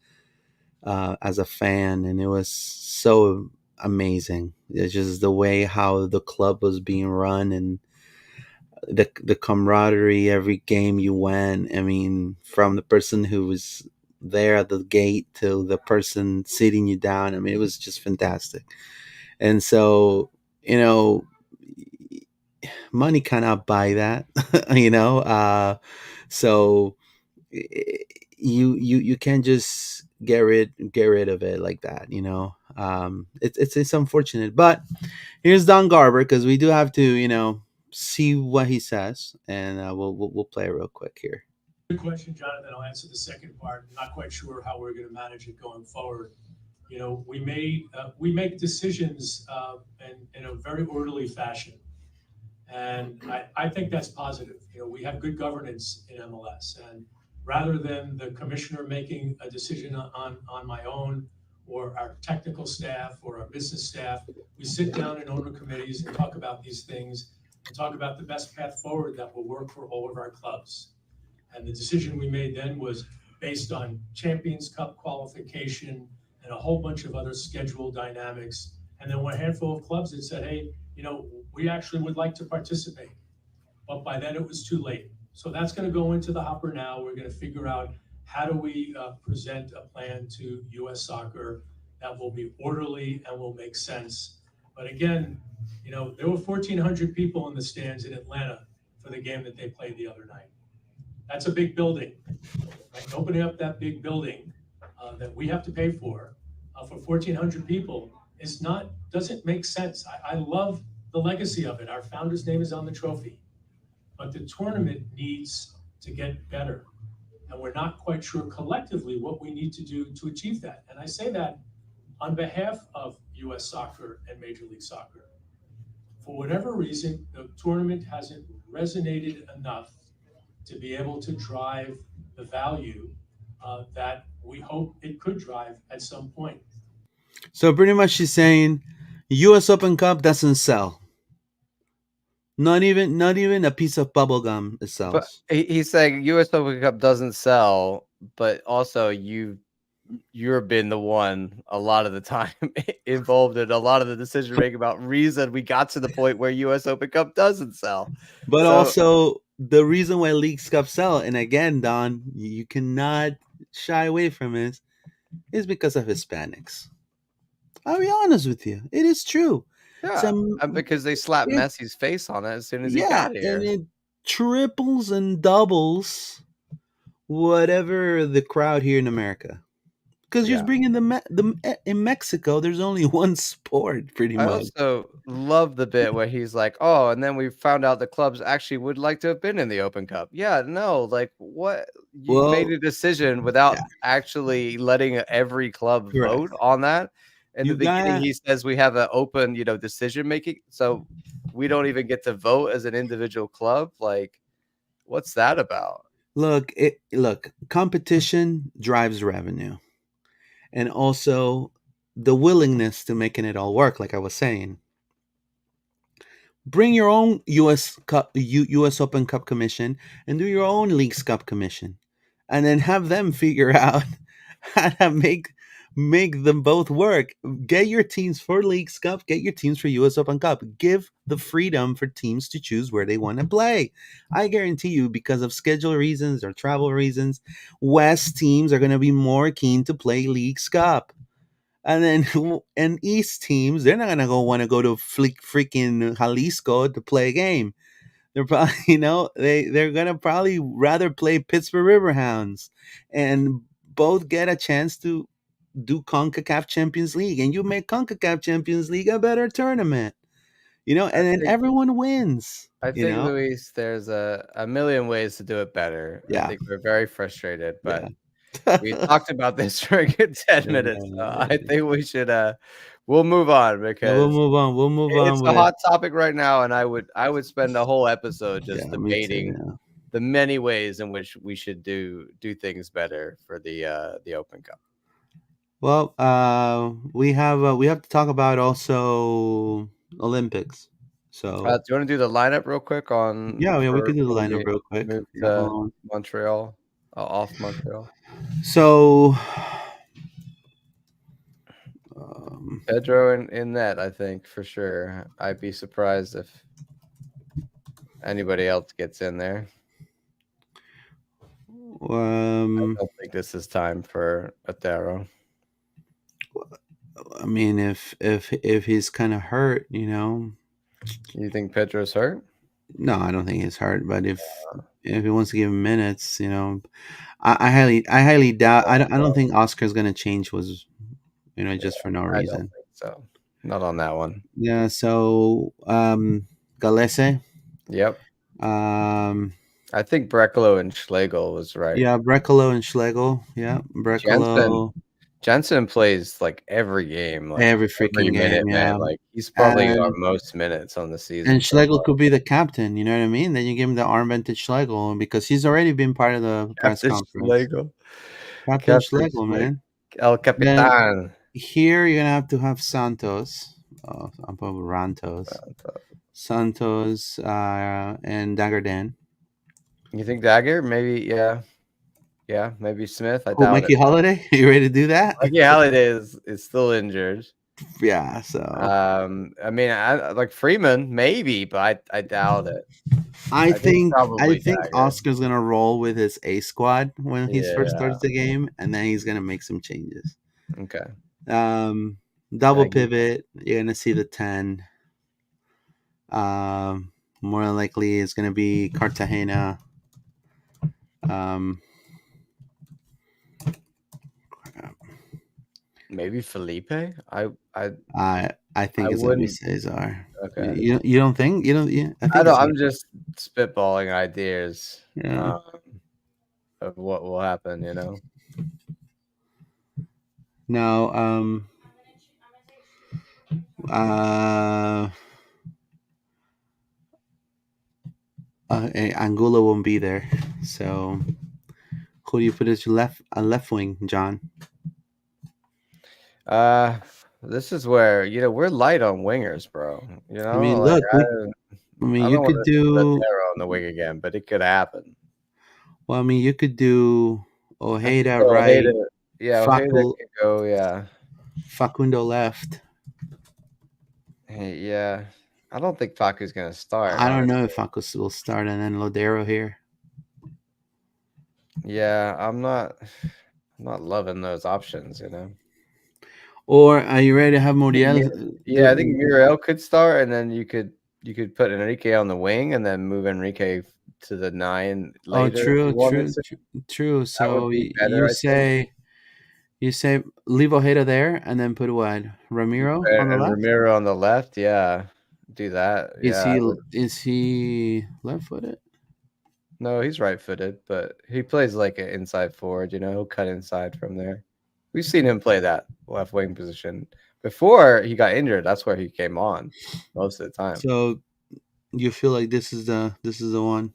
as a fan, and it was so amazing. It's just the way how the club was being run, and the camaraderie every game you went. I mean, from the person who was there at the gate to the person sitting you down. I mean, it was just fantastic. And so, you know, money cannot buy that. you know, so you can't just get rid of it like that. It's unfortunate, but here's Don Garber, because we do have to, see what he says, and we'll play it real quick here. Good question, Jonathan. I'll answer the second part. I'm not quite sure how we're going to manage it going forward. We make decisions in a very orderly fashion, and I think that's positive. We have good governance in MLS, and rather than the commissioner making a decision on my own, or our technical staff or our business staff, we sit down in owner committees and talk about these things and talk about the best path forward that will work for all of our clubs. And the decision we made then was based on Champions Cup qualification and a whole bunch of other schedule dynamics. And then one handful of clubs that said, hey, we actually would like to participate. But by then it was too late. So that's going to go into the hopper now. We're going to figure out how do we present a plan to U.S. Soccer that will be orderly and will make sense. But again, there were 1,400 people in the stands in Atlanta for the game that they played the other night. That's a big building. Right? Opening up that big building that we have to pay for 1,400 people doesn't make sense. I love the legacy of it. Our founder's name is on the trophy, but the tournament needs to get better, and we're not quite sure collectively what we need to do to achieve that. And I say that on behalf of U.S. Soccer and Major League Soccer. For whatever reason, the tournament hasn't resonated enough to be able to drive the value that we hope it could drive at some point. So pretty much she's saying US Open Cup doesn't sell. Not even a piece of bubble gum it But sells. he's saying U.S. Open Cup doesn't sell, but also you've been the one a lot of the time involved in a lot of the decision making about reason we got to the point where U.S. Open Cup doesn't sell. But So also the reason why Leagues Cup sell, and again, Don, you cannot shy away from it, is because of Hispanics. I'll be honest with you. It is true. yeah, Some because they slapped it, Messi's face on it as soon as he yeah, got and here. it triples and doubles whatever the crowd here in America. Because you're Yeah. bringing in Mexico, there's only one sport, pretty I much. also love the bit where he's like, "Oh, and then we found out the clubs actually would like to have been in the Open Cup." Yeah, no, like what? You made Well, a decision yeah, without actually letting every club correct. vote on that. In the You beginning, got he says we have an open, decision making, so we don't even get to vote as an individual club. Like, what's that about? look. Competition drives revenue, and also the willingness to making it all work. Like I was saying, bring your own U.S. Cup, U.S. Open Cup commission, and do your own Leagues Cup commission, and then have them figure out how to make them both work. Get your teams for Leagues Cup, get your teams for U.S. Open Cup. Give the freedom for teams to choose where they want to play. I guarantee you, because of schedule reasons or travel reasons, West teams are going to be more keen to play Leagues Cup. And then, and East teams, they're not gonna want to go to freaking Jalisco to play a game. They're probably, they're gonna probably rather play Pittsburgh Riverhounds, and both get a chance to do CONCACAF Champions League, and you make CONCACAF Champions League a better tournament. I And then think everyone wins. I think, Luis, there's a million ways to do it better. I Yeah, think we're very frustrated, yeah. but we talked about this for a good 10 minutes. So Yeah, I think we should we'll move on we'll because move on. We'll move it's on a with. hot topic right now, and I would spend the whole episode just Yeah, me too. debating Yeah. the many ways in which we should do things better for the Open Cup. Well, we have to talk about also Olympics. So Do you want to do the lineup real quick on yeah, we for could do the when lineup we real quick. move Yeah, to hold Montreal, off Montreal? on. So, um, Pedro in that, I think, for sure. I'd be surprised if anybody else gets in there. I don't think this is time for Otero. I mean, if he's kind of hurt, You think Pedro's hurt? no, I don't think he's hurt. But if he wants to give him minutes, I highly doubt. I don't think Oscar's gonna change. Just for no I don't reason. think so. Not on that one. Yeah. So, Galese. Yep. Um, I think Brekalo and Schlegel was right. yeah, Brekalo and Schlegel. Yeah, Brekalo. Jensen plays like every game, like Every freaking minute, game, man. yeah. Like he's probably our And most minutes on the season. and so Schlegel far. could be the captain. You know what I mean? Then you give him the armband to Schlegel because he's already been part of the press Captain conference. Schlegel. Captain Schlegel, man. El Then Capitan. here you're gonna have to have Santos. Oh, I'm probably Rantos. Santos and Dagardan. You think Dagger? Maybe, yeah. Yeah, maybe Smith. I Oh, doubt Mikey it. Holiday, you ready to do that? Mikey Halliday is still injured. Yeah. So I mean, I like Freeman, maybe, but I doubt it. I think probably Dagger. Oscar's gonna roll with his A squad when he first Yeah. starts the game, and then he's gonna make some changes. Okay. Double Daggy. pivot. You're gonna see the 10. More than likely, it's gonna be Cartagena. Maybe Felipe. I think I it's gonna be wouldn't- Cesar. okay. You don't think? You don't? Yeah. I don't. I'm just spitballing ideas. Yeah. Of what will happen. No. Angulo won't be there. So, who do you put as your left wing, John? This is where we're light on wingers, bro. I mean, like, look. I You don't could wanna do put Otero on the wing again, but it could happen. well. I mean, you could do Ojeda So right, Ojeda, yeah, Ojeda could go, yeah. Facundo left. Hey, yeah. I don't think Facu's gonna start. I don't know if Facu will start, and then Lodero here. Yeah, I'm not loving those options. Or are you ready to have Muriel? Yeah, I think Muriel could start, and then you could put Enrique on the wing, and then move Enrique to the 9 later. True. So better, you say leave Ojeda there, and then put what? Ramiro on the left. Ramiro on the left. Yeah, do that. Is he left-footed? No, he's right-footed, but he plays like an inside forward. He'll cut inside from there. We've seen him play that left wing position before he got injured. That's where he came on most of the time. So you feel like this is the one?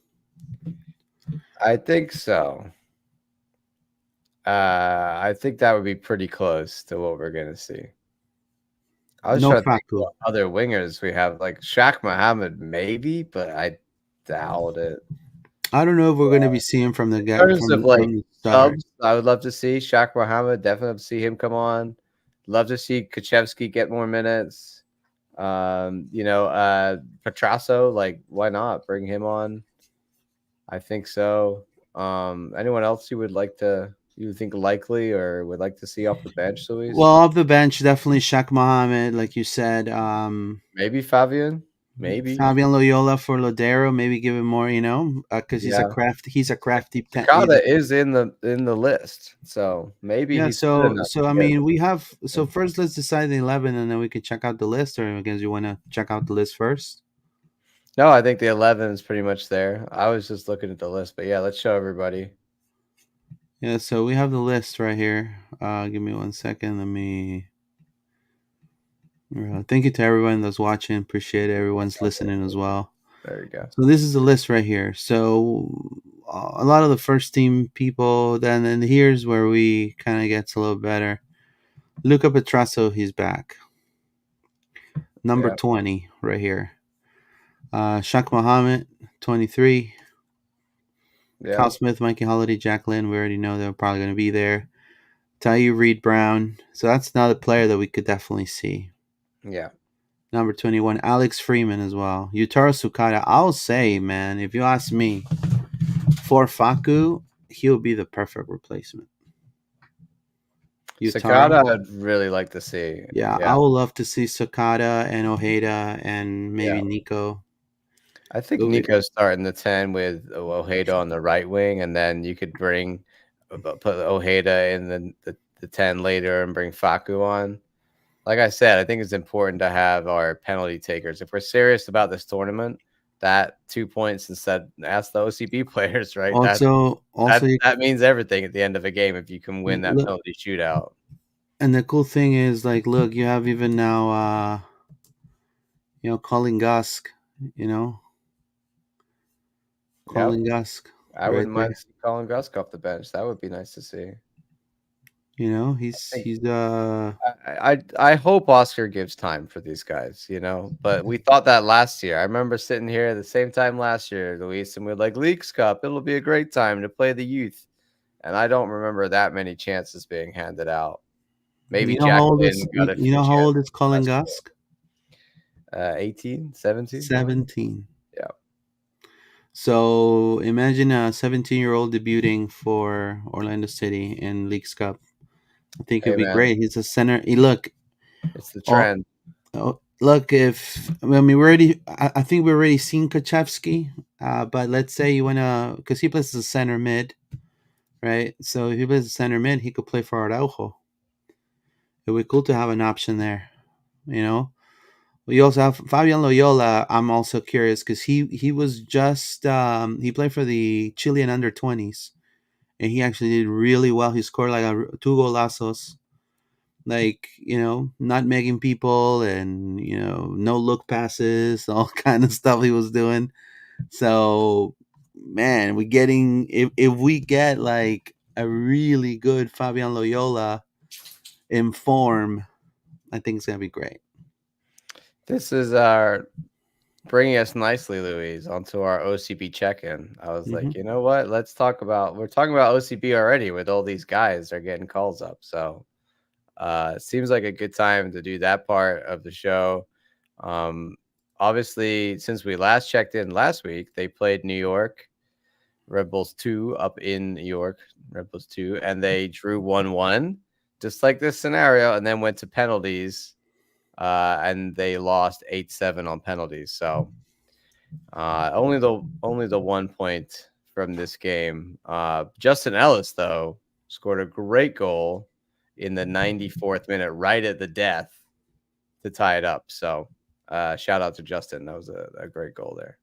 I think so. I think that would be pretty close to what we're gonna see. I was trying to think what other wingers we have, like Shaq Mohammed, maybe, but I doubt it. I don't know if we're going to be seeing from the guy. In terms of like subs, I would love to see Shaq Mohammed. Definitely love to see him come on. Love to see Kuchevsky get more minutes. Petrasso, like, why not bring him on? I think so. Anyone else you think likely or would like to see off the bench, Luis? Well, off the bench, definitely Shaq Mohammed, like you said. Maybe Fabian. maybe. Fabian Loyola for Lodero. Maybe give him more, because Yeah. He's a crafty. He's Sakata a, is in the list, so maybe yeah. he's good enough So to I get mean, we have. So it. first, let's decide the 11, and then we can check out the list. Or I guess you want to check out the list first. No, I think the 11 is pretty much there. I was just looking at the list, but yeah, let's show everybody. Yeah. So we have the list right here. Give me 1 second. Let me. Thank you to everyone that's watching. Appreciate it. Everyone's listening as well. There you go. So this is the list right here. So a lot of the first team people. Then here's where we kind of gets a little better. Luca Petrasso, he's back. Number Yeah. 20 right here. Shaq Muhammad, 23. Yeah. Kyle Smith, Mikey Holiday, Jack Lynn. We already know they're probably going to be there. Taiyu Reed Brown. So that's another player that we could definitely see. Yeah. Number 21, Alex Freeman as well. Yutaro Sukada. I'll say, man, if you ask me, for Faku, he'll be the perfect replacement. Sakata, I'd really like to see. Yeah, I would love to see Sakata and Ojeda and maybe Yeah. Nico. I think Nico's starting the 10 with Ojeda on the right wing, and then you could put Ojeda in the 10 later and bring Faku on. Like I said, I think it's important to have our penalty takers. If we're serious about this tournament, that 2 points instead, ask the OCB players, right? Also, that means everything at the end of a game if you can win that penalty shootout. And the cool thing is, like, look, you have even now, Colin Gusk, Colin Gusk. I wouldn't mind Colin Gusk off the bench. That would be nice to see. He's I hope Oscar gives time for these guys, but we thought that last year. I remember sitting here at the same time last year, Luis, and we're like, Leagues Cup, it'll be a great time to play the youth. And I don't remember that many chances being handed out. Maybe Jack Lynn got a few how old is Colin Gusk? 18, 17? 17. Yeah. So imagine a 17-year-old debuting for Orlando City in Leagues Cup. I think it'd be great. He's a center. It's the trend. Look, I think we already seen Kaczewski. But let's say you wanna, because he plays as a center mid, right? So if he plays as center mid, he could play for Araujo. It would be cool to have an option there. We also have Fabian Loyola. I'm also curious because he was just he played for the Chilean under-20s, and he actually did really well. He scored like 2 golazos, like, not making people, and no look passes, all kind of stuff he was doing. So, man, if we get like a really good Fabian Loyola in form, I think it's gonna be great. This is bringing us nicely, Louise, onto our OCB check-in. I was like, you know what? We're talking about OCB already with all these guys are getting calls up. So it seems like a good time to do that part of the show. Obviously, since we last checked in last week, they played New York, Red Bulls 2 up in New York, Red Bulls 2, and they drew 1-1, just like this scenario, and then went to penalties. And they lost 8-7 on penalties. So only the 1 point from this game. Justin Ellis, though, scored a great goal in the 94th minute, right at the death, to tie it up. So shout out to Justin. That was a great goal there.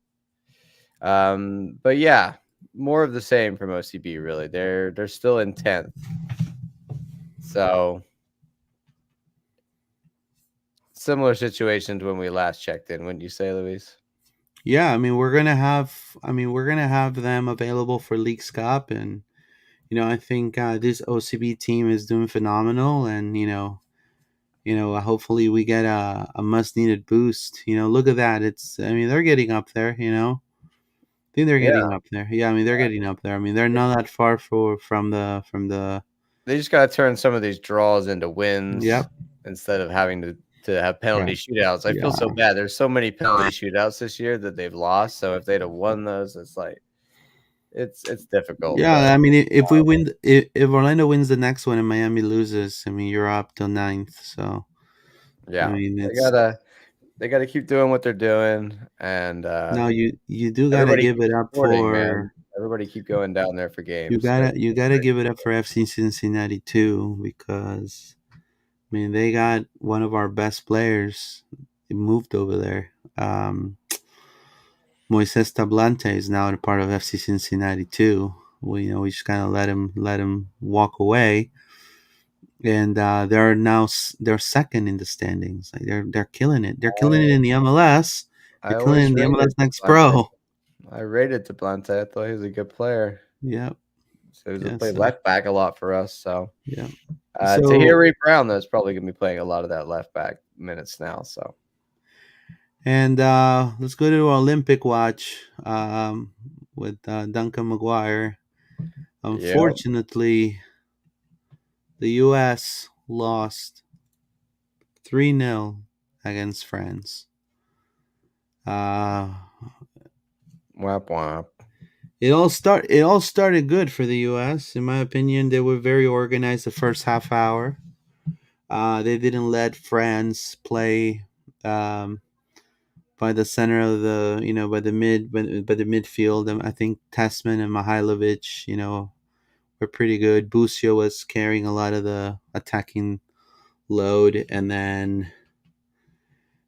But yeah, more of the same from OCB. Really, they're still in 10th. So. Similar situation to when we last checked in, wouldn't you say, Luis? Yeah, we're gonna have them available for Leagues Cup, and I think this OCB team is doing phenomenal, and hopefully we get a much needed boost. Look at that. They're getting up there. I think they're getting up there. Yeah, they're getting up there. They're not that far from the. They just got to turn some of these draws into wins. Yep. Instead of having to have penalty shootouts. I feel so bad. There's so many penalty shootouts this year that they've lost. So if they'd have won those, it's like it's difficult. Yeah, if we win, if Orlando wins the next one and Miami loses, you're up till 9th. So yeah, they got to keep doing what they're doing, and No, you do gotta everybody give keep it up supporting, man. for Everybody keep going down there for you games. gotta you It's gotta great. give it up for FC Cincinnati too, because I mean they got one of our best players moved over there. Moises Tablante is now a part of FC Cincinnati too. We just kind of let him walk away, and they're now they're second in the standings. Like they're killing it. They're killing it in the MLS. I They're killing it always in the rated MLS Next Tablante. Pro. I rated Tablante. I thought he was a good player. Yep. So he Yeah. played So left back a lot for us. So yeah. Tahir So Brown, though, is probably going to be playing a lot of that left back minutes now. So and let's go to Olympic watch with Duncan McGuire. yeah, Unfortunately, the U.S. lost 3-0 against France. Uh, whap whap. it all started good for the U.S. In my opinion, they were very organized the first half hour. They didn't let France play um, by the center of the by the midfield. I think Tessman and Mihailovic, were pretty good. Busio was carrying a lot of the attacking load, and then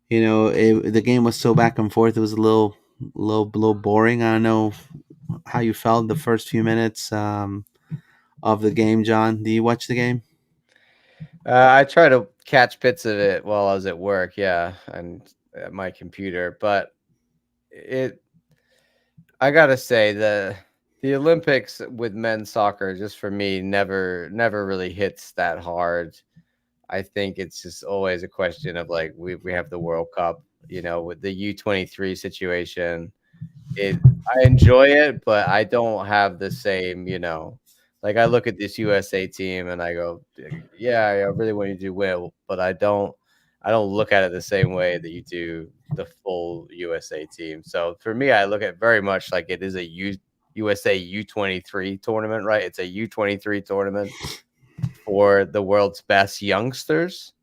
the game was so back and forth. It was a little boring. I don't know how you felt the first few minutes of the game, John. Do you watch the game? I try to catch bits of it while I was at work. Yeah, and at my computer, but it. I gotta say the Olympics with men's soccer, just for me, never really hits that hard. I think it's just always a question of like we have the World Cup, with the U23 situation. I enjoy it, but I don't have the same, like I look at this USA team and I go, yeah, I really want you to do well, but I don't look at it the same way that you do the full USA team. So for me, I look at it very much like it is a USA U23 tournament, right? It's a U23 tournament for the world's best youngsters.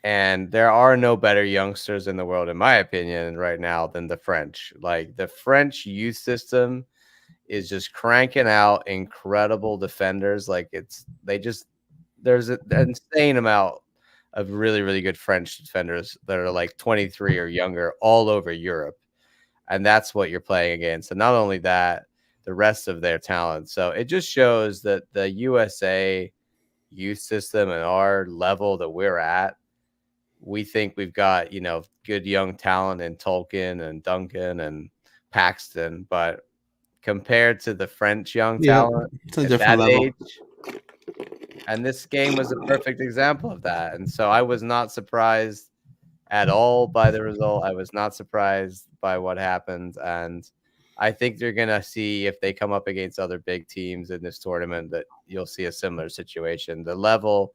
And there are no better youngsters in the world, in my opinion, right now than the French. Like the French youth system is just cranking out incredible defenders. Like there's an insane amount of really, really good French defenders that are like 23 or younger all over Europe. And that's what you're playing against. And not only that, the rest of their talent. So it just shows that the USA youth system and our level that we're at, we think we've got, good young talent in Tolkien and Duncan and Paxton, but compared to the French young Yep, talent it's a at different that level. age, and this game was a perfect example of that. And so I was not surprised at all by the result. I was not surprised by what happened. And I think you're going to see, if they come up against other big teams in this tournament, that you'll see a similar situation. The level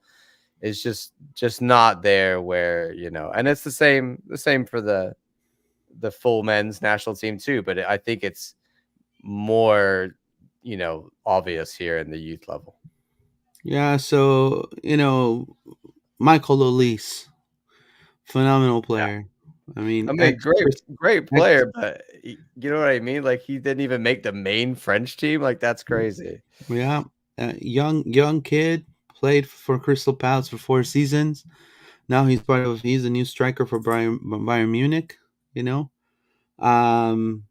is just not there where, and it's the same for the full men's national team too, but I think it's more, obvious here in the youth level. Yeah, so Michael Olise, phenomenal player. I mean, I mean, great ex player, but you know what I mean? Like he didn't even make the main French team. Like that's crazy. yeah, young kid, played for Crystal Palace for 4 seasons. Now he's a new striker for Bayern Munich. You know, Lacazette.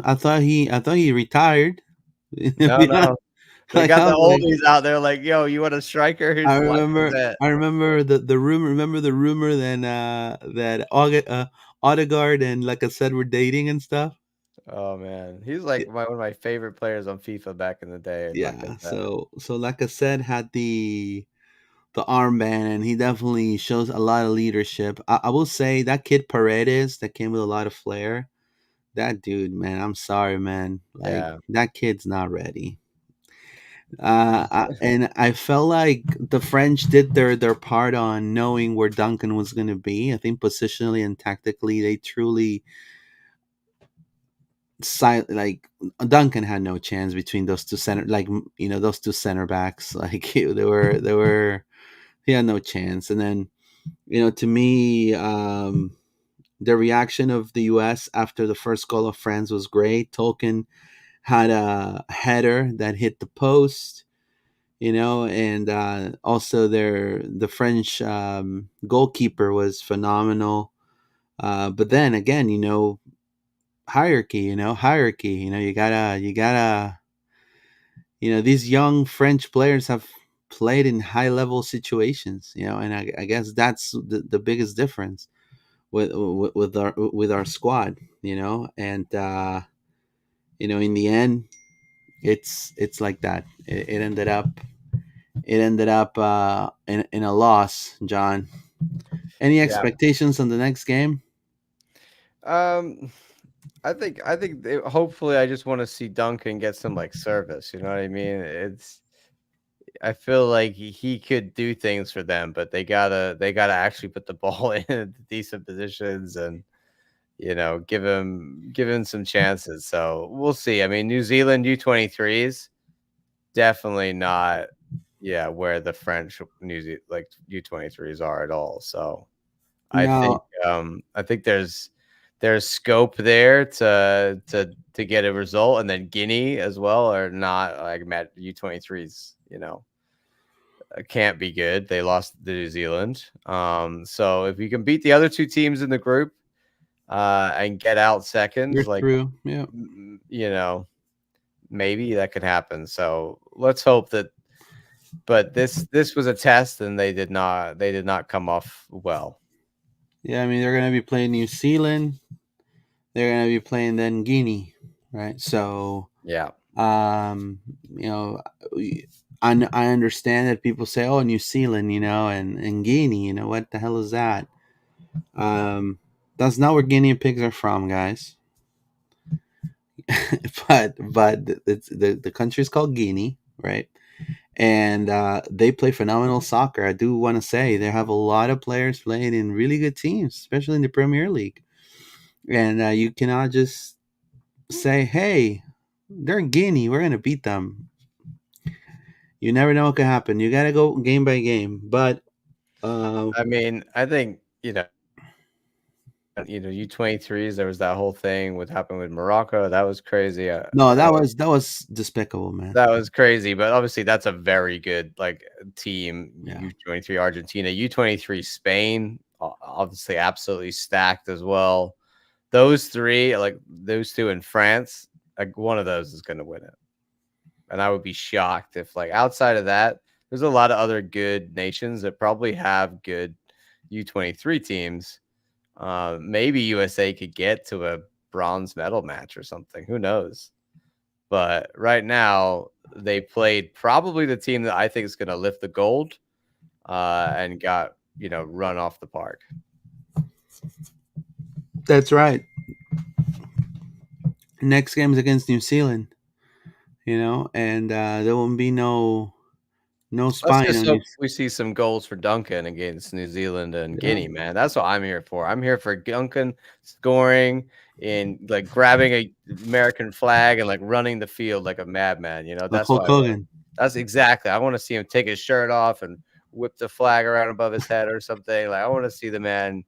I thought he retired. To No, be honest, no. They like got I the was like, oldies out there like, yo, you want a striker? I Here's remember Lacazette. I remember the rumor. Remember the rumor that Odegaard and Lacazette were dating and stuff. Oh man. He's like one of my favorite players on FIFA back in the day, Yeah. Lacazette. So Lacazette had the armband, and he definitely shows a lot of leadership. I will say that kid Paredes that came with a lot of flair. That dude, man, I'm sorry, man. Like Yeah. that kid's not ready. And I felt like the French did their part on knowing where Duncan was going to be. I think positionally and tactically, they truly like Duncan had no chance between those two center, like those two center backs. Like they were he had no chance. And then to me, The reaction of the U.S. after the first goal of France was great. Tolkien had a header that hit the post, and also the French goalkeeper was phenomenal. But then again, hierarchy, you gotta, these young French players have played in high level situations, and I guess that's the biggest difference with our squad, and in the end, it's like that. It ended up in a loss, John. Any Yeah. expectations on the next game? Um, I think hopefully I just want to see Duncan get some like service. You know what I mean? I feel like he could do things for them, but they gotta actually put the ball in decent positions and give him some chances. So we'll see. I mean, New Zealand U23s definitely not, yeah, where the French like U23s are at all. So I think No, I think there's scope there to get a result, and then Guinea as well are not like Met U23s. Can't be good. They lost to New Zealand. So if you can beat the other two teams in the group, and get out you're second, like through. Yeah. maybe that could happen. So let's hope that. But this was a test, and they did not come off well. Yeah, I mean, they're going to be playing New Zealand. They're going to be playing then Guinea, right? So, Yeah. um, you know, I understand that people say, "Oh, New Zealand," and Guinea. What the hell is that? Um, that's not where guinea pigs are from, guys. but the country is called Guinea, right? And they play phenomenal soccer. I do want to say they have a lot of players playing in really good teams, especially in the Premier League. And you cannot just say, "Hey, they're in Guinea. We're gonna beat them." You never know what could happen. You gotta go game by game. But I mean, I think U23s. There was that whole thing what happened with Morocco. That was crazy. no, that was despicable, man. That was crazy, but obviously that's a very good like team. Yeah. U23 Argentina, U23 Spain, obviously absolutely stacked as well. Those three, like those two in France, like one of those is going to win it. And I would be shocked if like outside of that, there's a lot of other good nations that probably have good U23 teams. Maybe USA could get to a bronze medal match or something. Who knows? But right now, they played probably the team that I think is going to lift the gold, and got run off the park. That's right. Next game is against New Zealand, and there won't be no Let's spine just on hope you. we see some goals for Duncan against New Zealand and Yeah. Guinea, man. That's what I'm here for. I'm here for Duncan scoring and like grabbing a American flag and like running the field like a madman. That's Hulk what I want. Hogan. That's exactly. I want to see him take his shirt off and whip the flag around above his head or something. Like I want to see the man,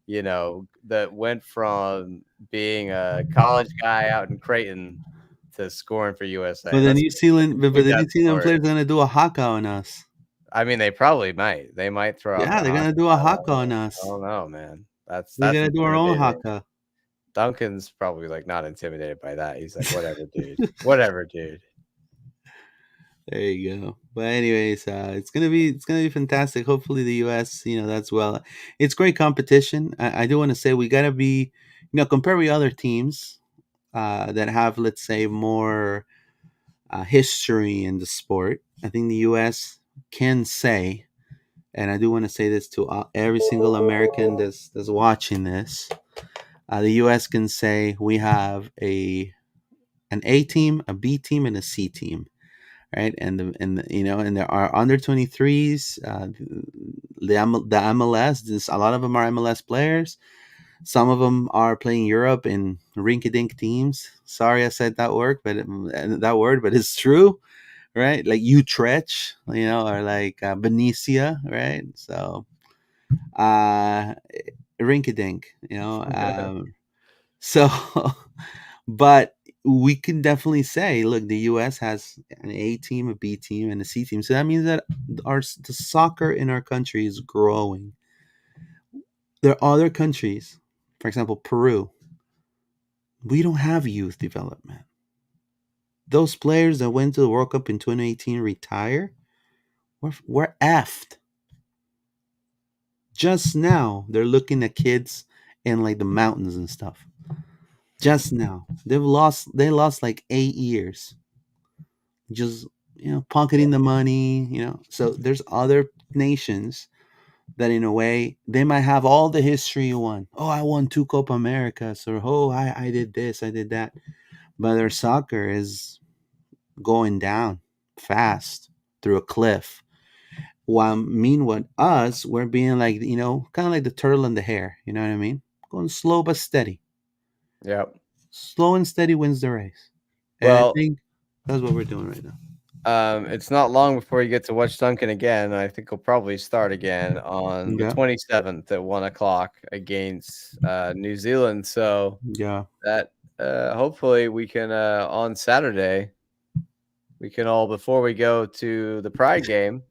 that went from being a college guy out in Creighton to scoring for USA. But the Let's New Zealand, but read the that New Zealand story. players are gonna do a haka on us. I mean, they probably might. They might throw out Yeah, the they're hot. gonna do a I don't haka on know. I us. don't know, man. That's We're that's gonna do our own intimidating. haka. Duncan's probably like not intimidated by that. He's like, whatever, dude. Whatever, dude. There you go. But anyways, it's gonna be fantastic. Hopefully the U.S. That's well. It's great competition. I do want to say we gotta be, compare with other teams that have, let's say, more history in the sport. I think the U.S. can say, and I do want to say this to every single American that's watching this. The U.S. can say we have an A team, a B team, and a C team, right? And there are under 23s, the MLS. A lot of them are MLS players. Some of them are playing Europe in rinky-dink teams. Sorry, I said that word, but it's true, right? Like Utrecht, or like Benicia, right? So, uh, rinky dink, so, but we can definitely say, look, the U.S. has an A team, a B team, and a C team. So that means that the soccer in our country is growing. There are other countries, for example, Peru. We don't have youth development. Those players that went to the World Cup in 2018 retire. We're effed. Just now, they're looking at kids in like the mountains and stuff. Just now, They lost like 8 years. Just pocketing the money. So there's other nations that, in a way, they might have all the history you want. Oh, I won 2 Copa Americas, or oh, I did this, I did that. But their soccer is going down fast through a cliff. While meanwhile, us, we're being like, kind of like the turtle and the hare. You know what I mean? Going slow but steady. Yep. Slow and steady wins the race. And I Well, think that's what we're doing right now. It's not long before you get to watch Duncan again. I think he'll probably start again on the Yeah. 27th at 1 o'clock against New Zealand. So Yeah. that hopefully we can on Saturday we can all, before we go to the Pride game.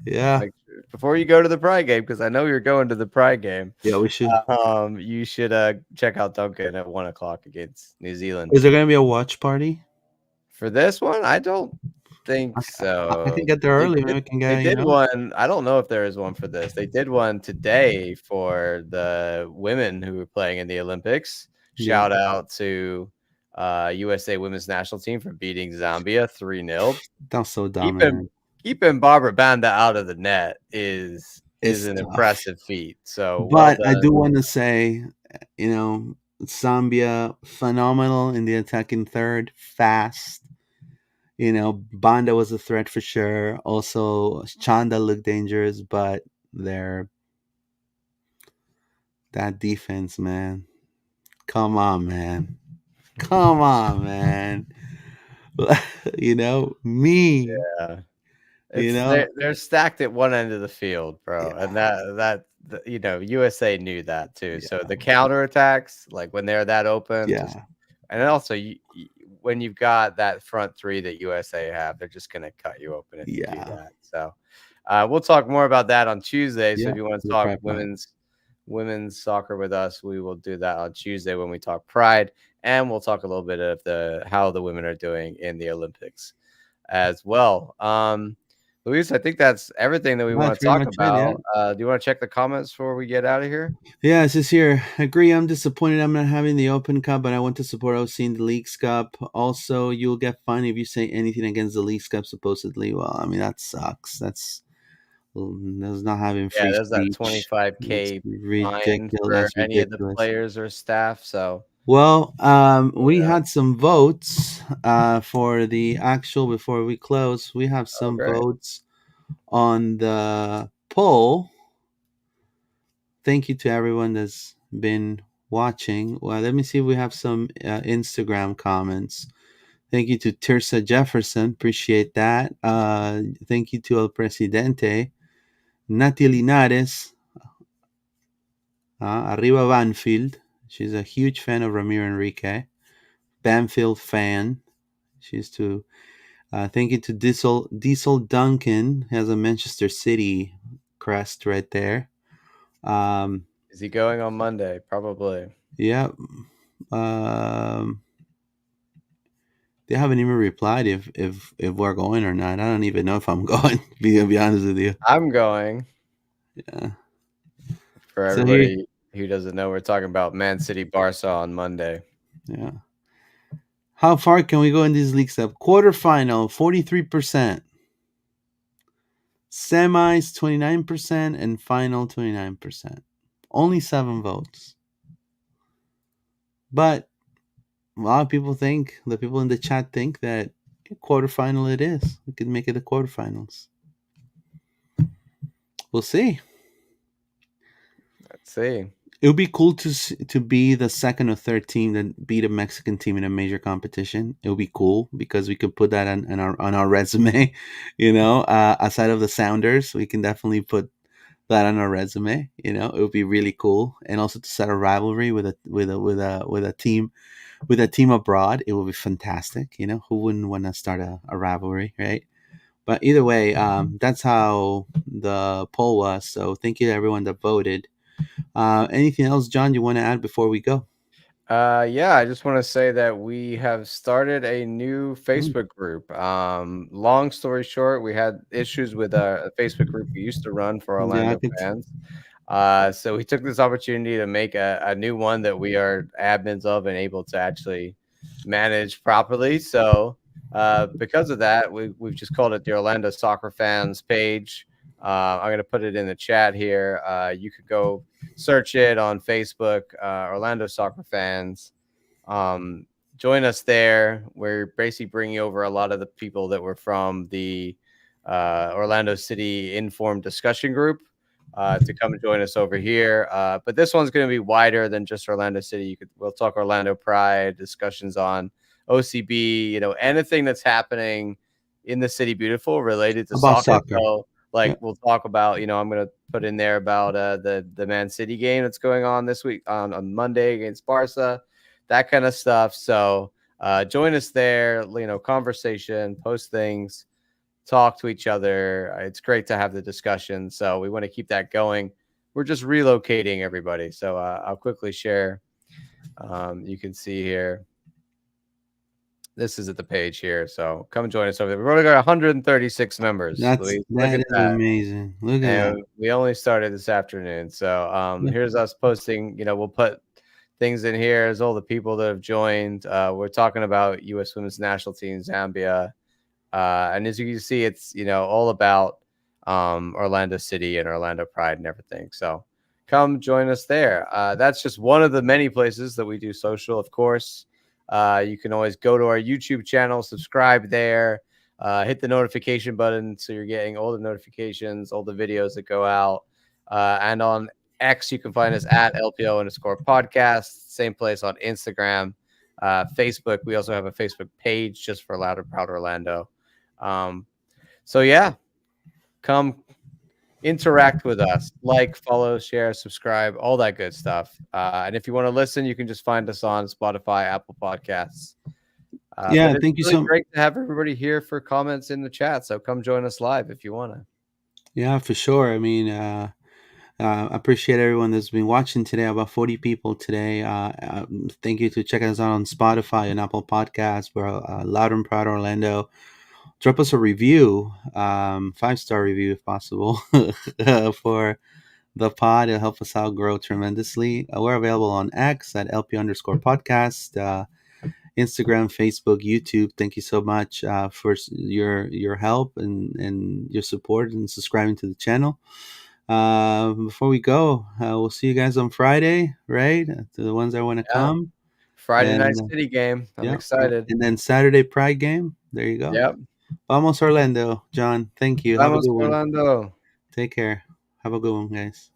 Yeah. Before you go to the Pride game, because I know you're going to the Pride game. Yeah, we should. You should check out Duncan at 1 o'clock against New Zealand. Is there going to be a watch party For this one? I don't think so. I think get there early. Maybe we can get, They did one. I don't know if there is one for this. They did one today for the women who were playing in the Olympics. Yeah. Shout out to USA women's national team for beating Zambia 3-0. That was so dominant. Keeping Barbara Banda out of the net is an tough. impressive feat. So, but I do want to say, Zambia, phenomenal in the attacking third, fast. Banda was a threat for sure. Also, Chanda looked dangerous, but that defense, man. Come on, man. Come on, man. Me. Yeah. They're stacked at one end of the field, bro. Yeah. And that USA knew that too. Yeah. So the counterattacks, like when they're that open, Yeah. and also when you've got that front three that USA have, they're just gonna cut you open if you do that. So we'll talk more about that on Tuesday. So if you want to talk women's soccer with us, we will do that on Tuesday when we talk Pride, and we'll talk a little bit of how the women are doing in the Olympics as well. Luis, I think that's everything that we want to talk about. Do you want to check the comments before we get out of here? Yeah, it's just here. Agree. I'm disappointed I'm not having the Open Cup, but I want to support OC in the Leagues Cup. Also, you'll get fined if you say anything against the Leagues Cup, supposedly. Well, I mean, that sucks. That's not having free there's that speech. 25K ridiculous. for That's any of the players or staff. So, well, we had some votes for the actual, before we close. We have some votes on the poll. Thank you to everyone that's been watching. Well, let me see if we have some Instagram comments. Thank you to Tirsa Jefferson. Appreciate that. Thank you to El Presidente. Nati Linares. Arriba Banfield. She's a huge fan of Ramiro Enrique. Banfield fan. She's to. Thank you to Diesel Duncan. Has a Manchester City crest right there. Is he going on Monday? Probably. Yeah. They haven't even replied if we're going or not. I don't even know if I'm going. To be honest with you, I'm going. Yeah. For everybody who doesn't know, we're talking about Man City Barca on Monday. Yeah. How far can we go in these leagues? Quarterfinal, 43%. Semis, 29%, and final, 29%. Only 7 votes. But a lot of people think, the people in the chat think that quarterfinal it is. We could make it the quarterfinals. We'll see. Let's see. It would be cool to be the second or third team that beat a Mexican team in a major competition. It would be cool because we could put that on our resume. Aside of the Sounders, we can definitely put that on our resume. It would be really cool, and also to start a rivalry with a team abroad. It would be fantastic. Who wouldn't want to start a rivalry, right? But either way, that's how the poll was. So thank you to everyone that voted. Anything else, John, you want to add before we go? Yeah, I just want to say that we have started a new Mm, Facebook group. Long story short, we had issues with a Facebook group we used to run for yeah, I Orlando could. fans. So we took this opportunity to make a new one that we are admins of and able to actually manage properly. So because of that, we've just called it the Orlando Soccer Fans page. I'm going to put it in the chat here. You could go search it on Facebook, Orlando Soccer Fans. Um, Join us there. We're basically bringing over a lot of the people that were from the Orlando City Informed Discussion Group to come and join us over here. But this one's going to be wider than just Orlando City. We'll talk Orlando Pride, discussions on OCB, anything that's happening in the city beautiful related to About soccer. soccer. So Yeah. like we'll talk about, I'm going to put in there about the Man City game that's going on this week on Monday against Barca, that kind of stuff. So join us there, conversation, post things, talk to each other. It's great to have the discussion. So we want to keep that going. We're just relocating everybody. So I'll quickly share. You can see here. This is at the page here. So come join us over there. We've already got 136 members, Luis. Look That at is that. amazing. Look at that. And we only started this afternoon. So Yeah. here's us posting, we'll put things in here as all the people that have joined. We're talking about U.S. Women's National Team, Zambia. And as you can see, it's, all about Orlando City and Orlando Pride and everything. So come join us there. That's just one of the many places that we do social, of course. You can always go to our YouTube channel, subscribe there, hit the notification button so you're getting all the notifications, all the videos that go out. And on X, you can find us at LPO_podcast. Same place on Instagram, Facebook. We also have a Facebook page just for Loud and Proud Orlando. So yeah, come interact with us, like, follow, share, subscribe, all that good stuff. And if you want to listen, you can just find us on Spotify, Apple Podcasts. Yeah, But it's thank you really so. great to have everybody here for comments in the chat. So come join us live if you want to. Yeah, for sure. I mean, I appreciate everyone that's been watching today. About 40 people today. Thank you to check us out on Spotify and Apple Podcasts. We're Loud and Proud Orlando. Drop us a review, 5-star review if possible, for the pod. It'll help us out grow tremendously. We're available on X at LP_podcast, Instagram, Facebook, YouTube. Thank you so much for your help and your support and subscribing to the channel. Before we go, we'll see you guys on Friday, right? To the ones that want to Yeah. come. Friday And night City game. I'm yeah, excited. and then Saturday Pride game. There you go. Yep. Vamos Orlando, John. Thank you. Have a Vamos good one. Orlando. Take care. Have a good one, guys.